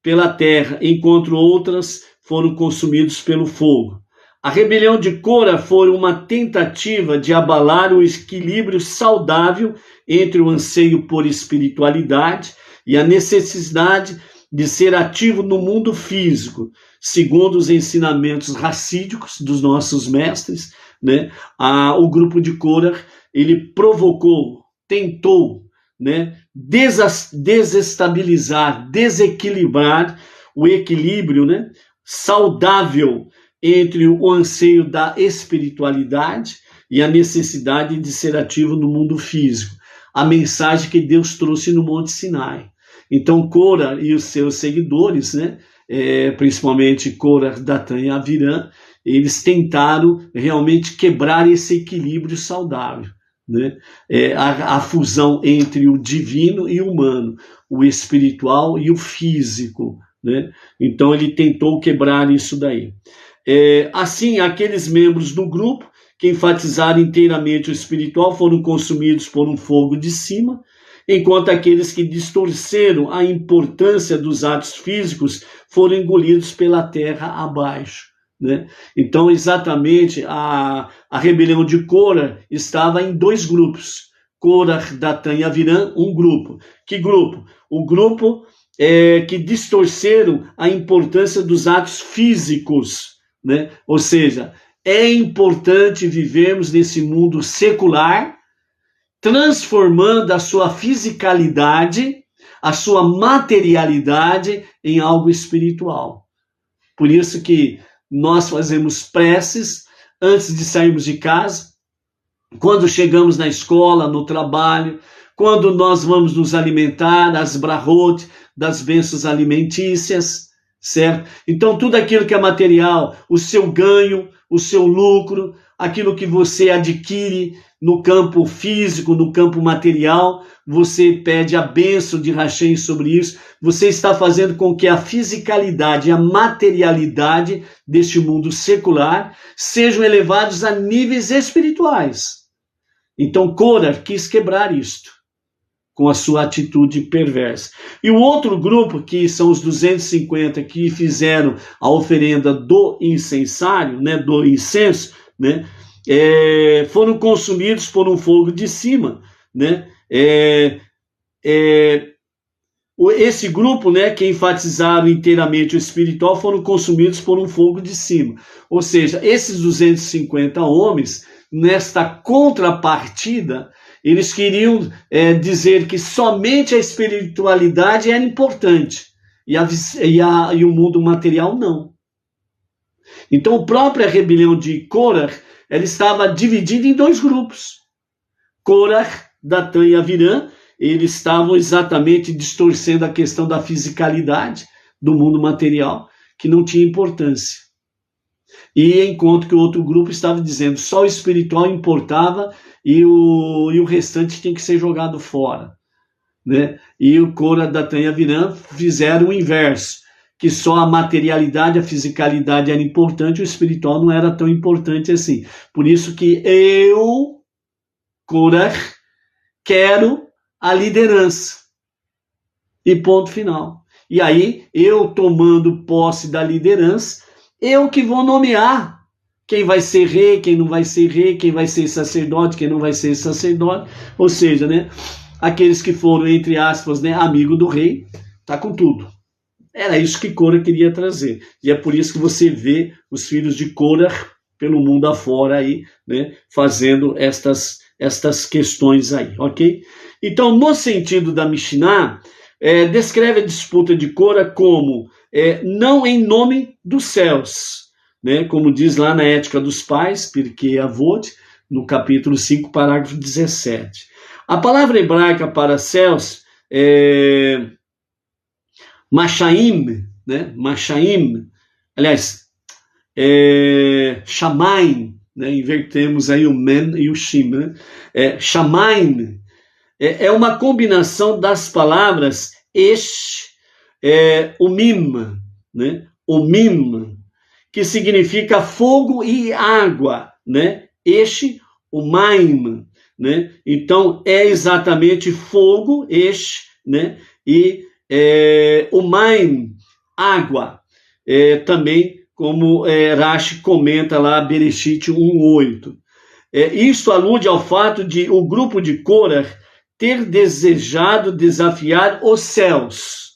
S1: pela terra, enquanto outras foram consumidos pelo fogo. A rebelião de Corah foi uma tentativa de abalar o equilíbrio saudável entre o anseio por espiritualidade e a necessidade de ser ativo no mundo físico, segundo os ensinamentos racídicos dos nossos mestres, né? O grupo de Corah, ele provocou, tentou, né, desestabilizar, desequilibrar o equilíbrio, né, saudável entre o anseio da espiritualidade e a necessidade de ser ativo no mundo físico. A mensagem que Deus trouxe no Monte Sinai. Então, Corah e os seus seguidores, né, principalmente Corah, Datã e Avirã, eles tentaram realmente quebrar esse equilíbrio saudável. Né? A fusão entre o divino e o humano, o espiritual e o físico. Né? Então ele tentou quebrar isso daí. Assim, aqueles membros do grupo que enfatizaram inteiramente o espiritual foram consumidos por um fogo de cima, enquanto aqueles que distorceram a importância dos atos físicos foram engolidos pela terra abaixo. Né? Então, exatamente, a rebelião de Corah estava em dois grupos. Corah, Datã e Avirã, um grupo. Que grupo? O grupo que distorceram a importância dos atos físicos. Né? Ou seja, é importante vivermos nesse mundo secular, transformando a sua fisicalidade, a sua materialidade em algo espiritual. Por isso que nós fazemos preces antes de sairmos de casa, quando chegamos na escola, no trabalho, quando nós vamos nos alimentar, as brahot, das bênçãos alimentícias, certo? Então, tudo aquilo que é material, o seu ganho, o seu lucro, aquilo que você adquire no campo físico, no campo material, você pede a bênção de Hashem sobre isso, você está fazendo com que a fisicalidade, a materialidade deste mundo secular sejam elevados a níveis espirituais. Então Corah quis quebrar isto com a sua atitude perversa. E o outro grupo, que são os 250 que fizeram a oferenda do incensário, né, do incenso, né, foram consumidos por um fogo de cima, né? Esse grupo, né, que enfatizaram inteiramente o espiritual, foram consumidos por um fogo de cima. Ou seja, esses 250 homens, nesta contrapartida, eles queriam dizer que somente a espiritualidade era importante e o mundo material não. Então, a própria rebelião de Corah, ela estava dividida em dois grupos. Corah, Datã e Avirã, eles estavam exatamente distorcendo a questão da fisicalidade do mundo material, que não tinha importância. E enquanto que o outro grupo estava dizendo só o espiritual importava e o restante tinha que ser jogado fora, né? E o Korah, Datan e Aviram fizeram o inverso, que só a materialidade, a fisicalidade era importante, o espiritual não era tão importante assim. Por isso que eu, Korah, quero a liderança. E ponto final. E aí, eu tomando posse da liderança, eu que vou nomear quem vai ser rei, quem não vai ser rei, quem vai ser sacerdote, quem não vai ser sacerdote. Ou seja, né, aqueles que foram, entre aspas, né, amigo do rei, tá com tudo. Era isso que Korah queria trazer. E é por isso que você vê os filhos de Korah pelo mundo afora aí, né, fazendo estas questões aí, ok? Então, no sentido da Mishnah, descreve a disputa de Korah como não em nome dos céus, né, como diz lá na Ética dos Pais, Pirkei Avot, no capítulo 5, parágrafo 17. A palavra hebraica para céus é Mashaim, né? Mashaim, aliás, Shamaim, né? Invertemos aí o Men e o Shim, né? Shamaim é uma combinação das palavras Esh, Umim, né? Umim, que significa fogo e água, né? Esh, Umaim, né? Então é exatamente fogo, Esh, né? E Umaim, água, também como Rashi comenta lá, Bereshit 1:8. Isso alude ao fato de o grupo de Korah ter desejado desafiar os céus,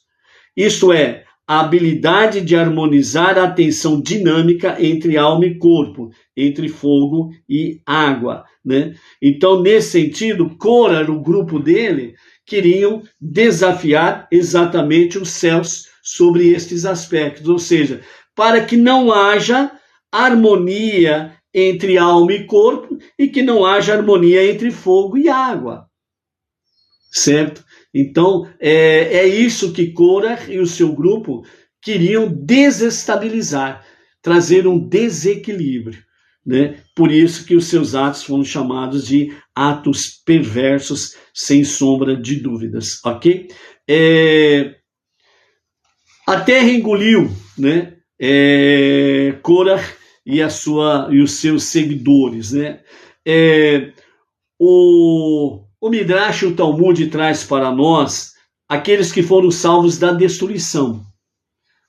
S1: isto é, a habilidade de harmonizar a tensão dinâmica entre alma e corpo, entre fogo e água, né? Então, nesse sentido, Korah, o grupo dele, queriam desafiar exatamente os céus sobre estes aspectos, ou seja, para que não haja harmonia entre alma e corpo e que não haja harmonia entre fogo e água, certo? Então, é isso que Korah e o seu grupo queriam desestabilizar, trazer um desequilíbrio, né? Por isso que os seus atos foram chamados de atos perversos, sem sombra de dúvidas, ok? A terra engoliu, né? Korah e os seus seguidores, né? O Midrash e o Talmud traz para nós aqueles que foram salvos da destruição,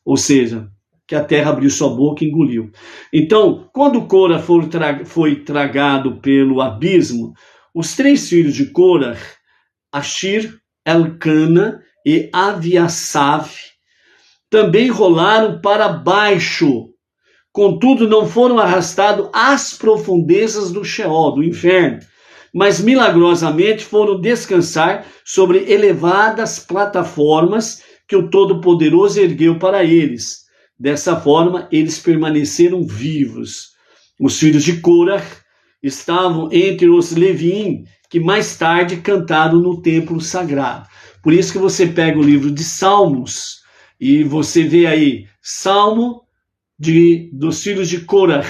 S1: ou seja, que a terra abriu sua boca e engoliu. Então, quando Korah foi tragado pelo abismo, os 3 filhos de Korah, Ashir, Elcana e Aviasav, também rolaram para baixo, contudo não foram arrastados às profundezas do Sheol, do inferno, mas milagrosamente foram descansar sobre elevadas plataformas que o Todo-Poderoso ergueu para eles. Dessa forma, eles permaneceram vivos. Os filhos de Korah estavam entre os Leviim, que mais tarde cantaram no templo sagrado. Por isso que você pega o livro de Salmos e você vê aí Salmo dos filhos de Korah,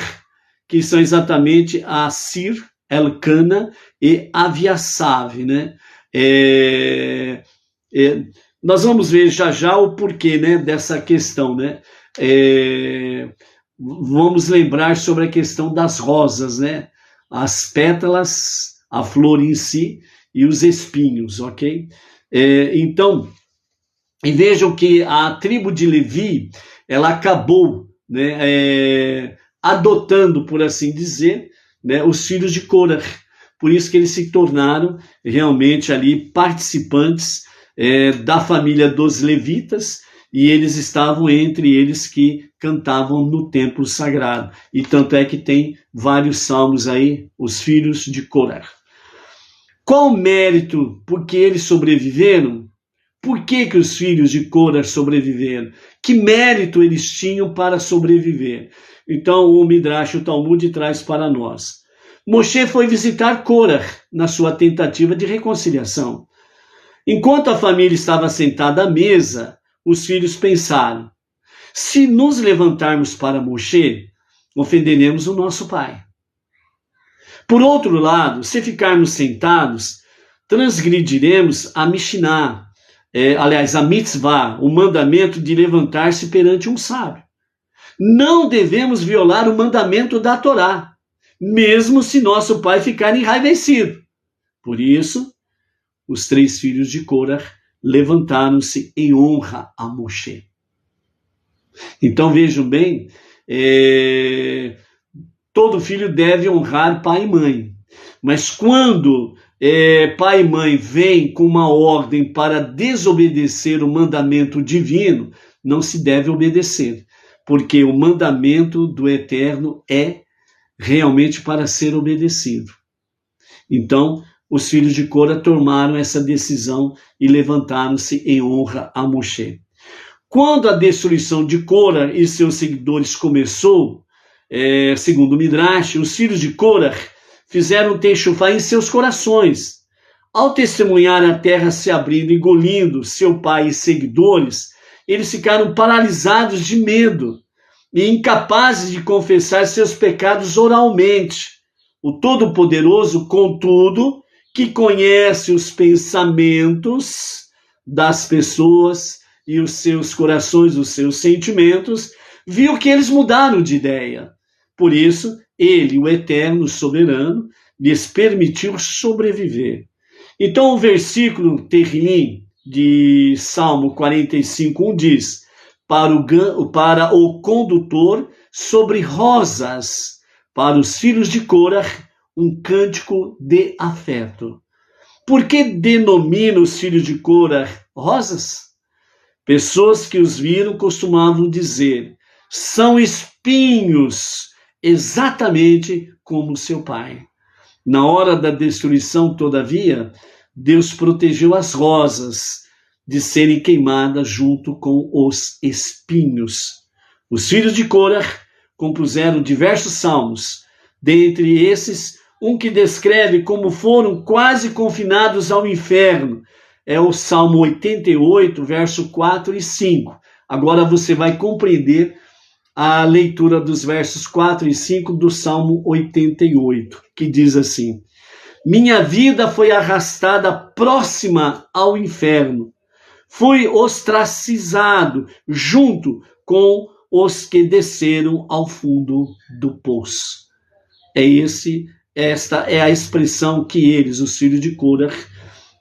S1: que são exatamente Assir, Elcana e Aviasav, né? Nós vamos ver já o porquê, né, dessa questão, né? Vamos lembrar sobre a questão das rosas, né? As pétalas, a flor em si e os espinhos, ok? Então, e vejam que a tribo de Levi, ela acabou, né, adotando, por assim dizer, né, os filhos de Korah. Por isso que eles se tornaram realmente ali participantes da família dos levitas, e eles estavam entre eles que cantavam no templo sagrado. E tanto é que tem vários salmos aí, os filhos de Korah. Qual o mérito porque eles sobreviveram? Por que os filhos de Korah sobreviveram? Que mérito eles tinham para sobreviver? Então o Midrash, o Talmud, traz para nós. Moshe foi visitar Korah na sua tentativa de reconciliação. Enquanto a família estava sentada à mesa, os filhos pensaram: Se nos levantarmos para Moshe, ofenderemos o nosso pai. Por outro lado, se ficarmos sentados, transgrediremos a Mishnah, a mitzvah, o mandamento de levantar-se perante um sábio. Não devemos violar o mandamento da Torá, mesmo se nosso pai ficar enraivecido. Por isso, os 3 filhos de Korah levantaram-se em honra a Moshe. Então vejam bem, todo filho deve honrar pai e mãe, mas quando pai e mãe vêm com uma ordem para desobedecer o mandamento divino, não se deve obedecer, porque o mandamento do Eterno é realmente para ser obedecido. Então, os filhos de Korah tomaram essa decisão e levantaram-se em honra a Moshe. Quando a destruição de Korah e seus seguidores começou, segundo o Midrash, os filhos de Korah fizeram techuvá em seus corações. Ao testemunhar a terra se abrindo e engolindo seu pai e seguidores, eles ficaram paralisados de medo e incapazes de confessar seus pecados oralmente. O Todo-Poderoso, contudo, que conhece os pensamentos das pessoas e os seus corações, os seus sentimentos, viu que eles mudaram de ideia. Por isso, ele, o Eterno Soberano, lhes permitiu sobreviver. Então, o versículo Tehillim de Salmo 45:1 diz: para o condutor sobre rosas, para os filhos de Korah, um cântico de afeto. Por que denomina os filhos de Korah rosas? Pessoas que os viram costumavam dizer: são espinhos, exatamente como seu pai. Na hora da destruição, todavia, Deus protegeu as rosas de serem queimadas junto com os espinhos. Os filhos de Korah compuseram diversos salmos, dentre esses, um que descreve como foram quase confinados ao inferno. É o Salmo 88, verso 4 e 5. Agora você vai compreender a leitura dos versos 4 e 5 do Salmo 88, que diz assim: minha vida foi arrastada próxima ao inferno. Fui ostracizado junto com os que desceram ao fundo do poço. Esta é a expressão que eles, os filhos de Korah,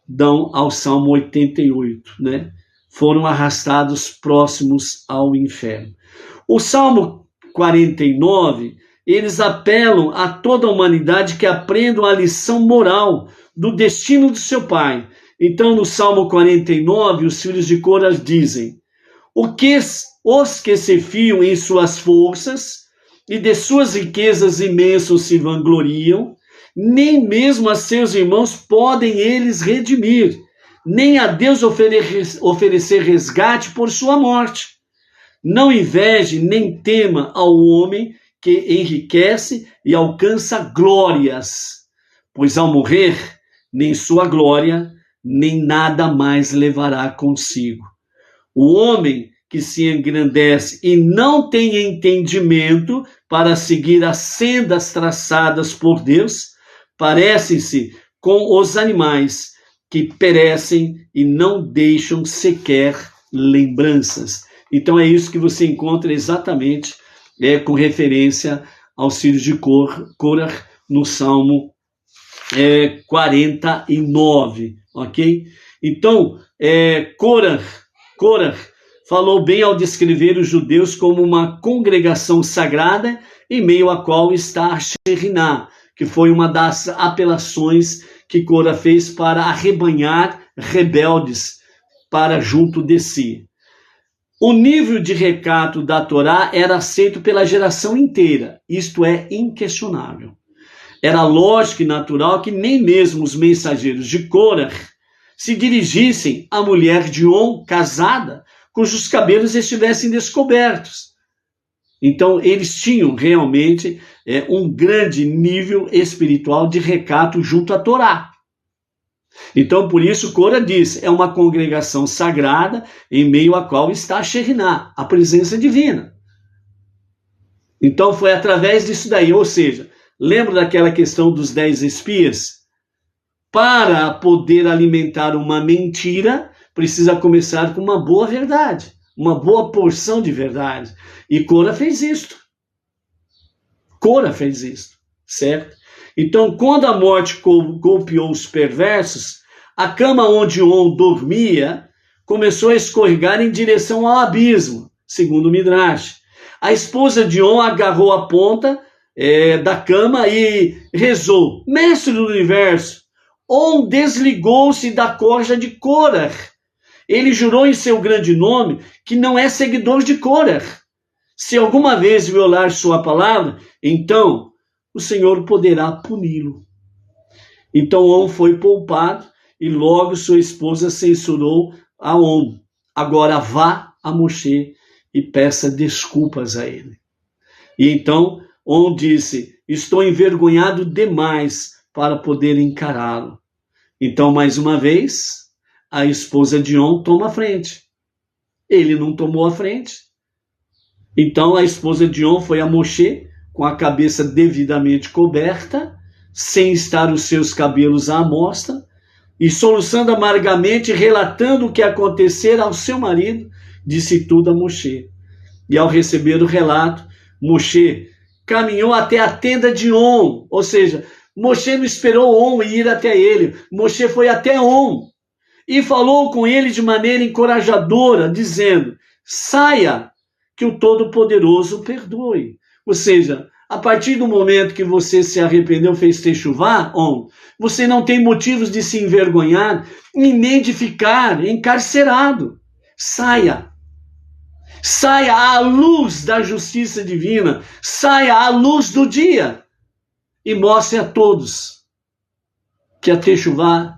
S1: dão ao Salmo 88, né? Foram arrastados próximos ao inferno. O Salmo 49, eles apelam a toda a humanidade que aprendam a lição moral do destino do seu pai. Então, no Salmo 49, os filhos de Korah dizem: os que se fiam em suas forças e de suas riquezas imensas se vangloriam, nem mesmo a seus irmãos podem eles redimir, nem a Deus oferecer resgate por sua morte. Não inveje nem tema ao homem que enriquece e alcança glórias, pois ao morrer, nem sua glória, nem nada mais levará consigo. O homem que se engrandece e não tem entendimento para seguir as sendas traçadas por Deus, parece-se com os animais que perecem e não deixam sequer lembranças. Então é isso que você encontra exatamente com referência aos filhos de Korah no Salmo 49, ok? Então, Korah falou bem ao descrever os judeus como uma congregação sagrada em meio à qual está a Shekhinah, que foi uma das apelações que Korah fez para arrebanhar rebeldes para junto de si. O nível de recato da Torá era aceito pela geração inteira, isto é inquestionável. Era lógico e natural que nem mesmo os mensageiros de Korah se dirigissem à mulher de On, casada, cujos cabelos estivessem descobertos. Então, eles tinham realmente um grande nível espiritual de recato junto à Torá. Então, por isso, Cora diz, é uma congregação sagrada em meio à qual está a Shekhinah, a presença divina. Então, foi através disso daí, ou seja, lembra daquela questão dos 10 espias? Para poder alimentar uma mentira, precisa começar com uma boa verdade, uma boa porção de verdade. E Cora fez isto. Cora fez isto, certo? Então, quando a morte golpeou os perversos, a cama onde On dormia começou a escorregar em direção ao abismo, segundo o Midrash. A esposa de On agarrou a ponta da cama e rezou: Mestre do universo, On desligou-se da corja de Korah. Ele jurou em seu grande nome que não é seguidor de Korah. Se alguma vez violar sua palavra, então o Senhor poderá puni-lo. Então On foi poupado e logo sua esposa censurou a On. Agora vá a Moshe e peça desculpas a ele. E então On disse: estou envergonhado demais para poder encará-lo. Então, mais uma vez, a esposa de On toma a frente. Ele não tomou a frente. Então, a esposa de On foi a Moshe, com a cabeça devidamente coberta, sem estar os seus cabelos à amostra, e soluçando amargamente, relatando o que acontecera ao seu marido, disse tudo a Moshe. E ao receber o relato, Moshe caminhou até a tenda de On, ou seja, Moshe não esperou On ir até ele, Moshe foi até On e falou com ele de maneira encorajadora, dizendo: saia, que o Todo-Poderoso perdoe. Ou seja, a partir do momento que você se arrependeu, fez techuvá, On, você não tem motivos de se envergonhar e nem de ficar encarcerado. Saia. Saia à luz da justiça divina, saia à luz do dia e mostre a todos que a techuvá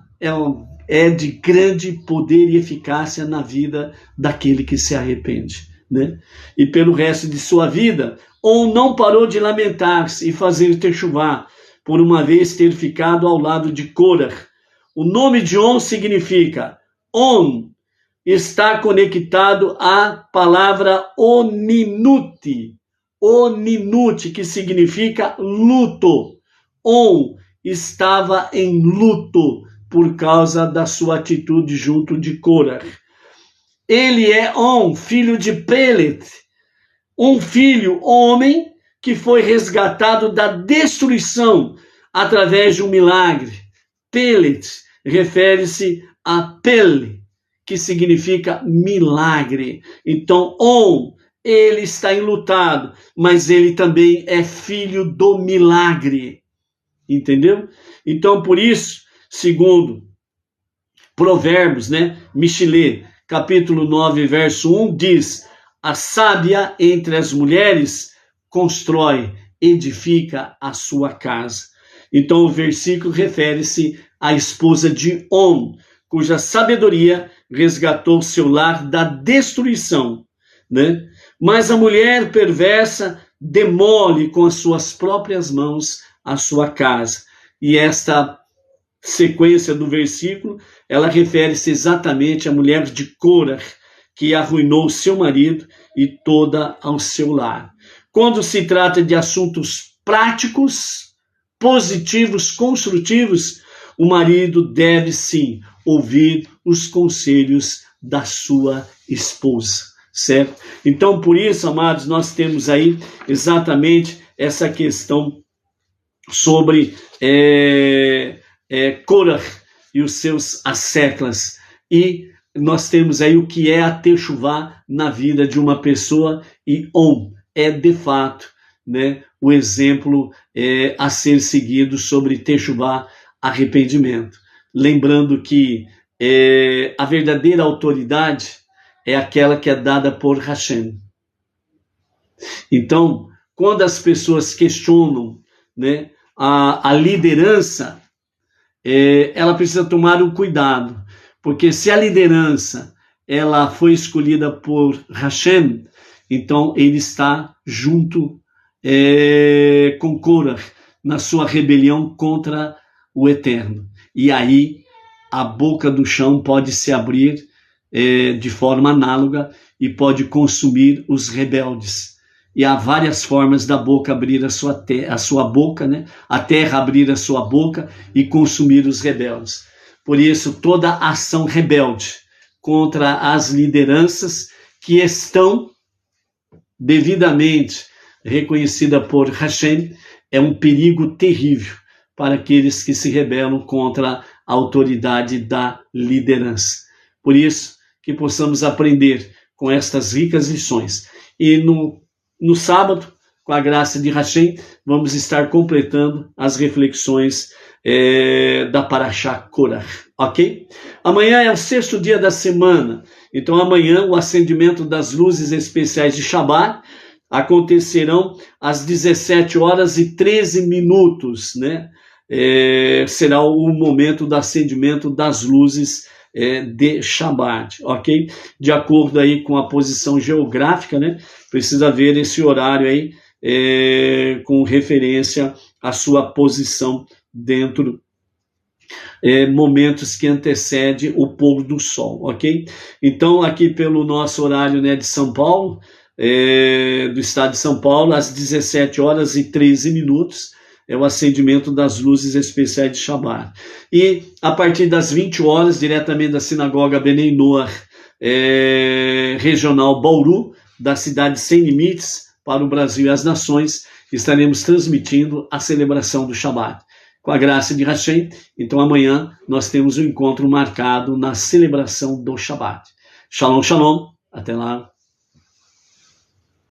S1: é de grande poder e eficácia na vida daquele que se arrepende, né? E pelo resto de sua vida, On não parou de lamentar-se e fazer techuvá, por uma vez ter ficado ao lado de Korah. O nome de On significa On está conectado à palavra Oninuti, que significa luto. On estava em luto por causa da sua atitude junto de Korah. Ele é On, filho de Pelet, um filho homem que foi resgatado da destruição através de um milagre. Pelet refere-se a Pel, que significa milagre. Então, On, ele está enlutado, mas ele também é filho do milagre. Entendeu? Então, por isso, segundo Provérbios, Michelet, capítulo 9, verso 1, diz: a sábia entre as mulheres constrói, edifica a sua casa. Então, o versículo refere-se à esposa de On, cuja sabedoria resgatou seu lar da destruição, Mas a mulher perversa demole com as suas próprias mãos a sua casa. E esta sequência do versículo, ela refere-se exatamente à mulher de Korah, que arruinou seu marido e toda ao seu lar. Quando se trata de assuntos práticos, positivos, construtivos, o marido deve sim ouvir os conselhos da sua esposa, certo? Então, por isso, amados, nós temos aí exatamente essa questão sobre Korah e os seus asseclas. E nós temos aí o que é a techuvá na vida de uma pessoa, e On é, de fato, o exemplo a ser seguido sobre techuvá, arrependimento. Lembrando que a verdadeira autoridade é aquela que é dada por Hashem. Então, quando as pessoas questionam a liderança, ela precisa tomar um cuidado, porque se a liderança ela foi escolhida por Hashem, então ele está junto com Korah na sua rebelião contra o Eterno. E aí a boca do chão pode se abrir de forma análoga e pode consumir os rebeldes. E há várias formas da boca abrir a sua boca, né? A terra abrir a sua boca e consumir os rebeldes. Por isso, toda ação rebelde contra as lideranças que estão devidamente reconhecidas por Hashem é um perigo terrível para aqueles que se rebelam contra a autoridade da liderança. Por isso, que possamos aprender com estas ricas lições. E no sábado, com a graça de Hashem, vamos estar completando as reflexões da Parashá Korach, ok? Amanhã é o 6º dia da semana, então amanhã o acendimento das luzes especiais de Shabbat acontecerão às 17h13, né? Será o momento do acendimento das luzes de Shabbat, ok? De acordo aí com a posição geográfica, né? Precisa ver esse horário aí com referência à sua posição dentro momentos que antecedem o pôr do sol, ok? Então aqui pelo nosso horário, né, de São Paulo, do estado de São Paulo, às 17h13, é o acendimento das luzes especiais de Shabbat. E a partir das 20 horas, diretamente da Sinagoga Benei Noach, regional Bauru, da cidade Sem Limites, para o Brasil e as nações, estaremos transmitindo a celebração do Shabbat. Com a graça de Hashem, então amanhã nós temos um encontro marcado na celebração do Shabbat. Shalom, shalom, até lá.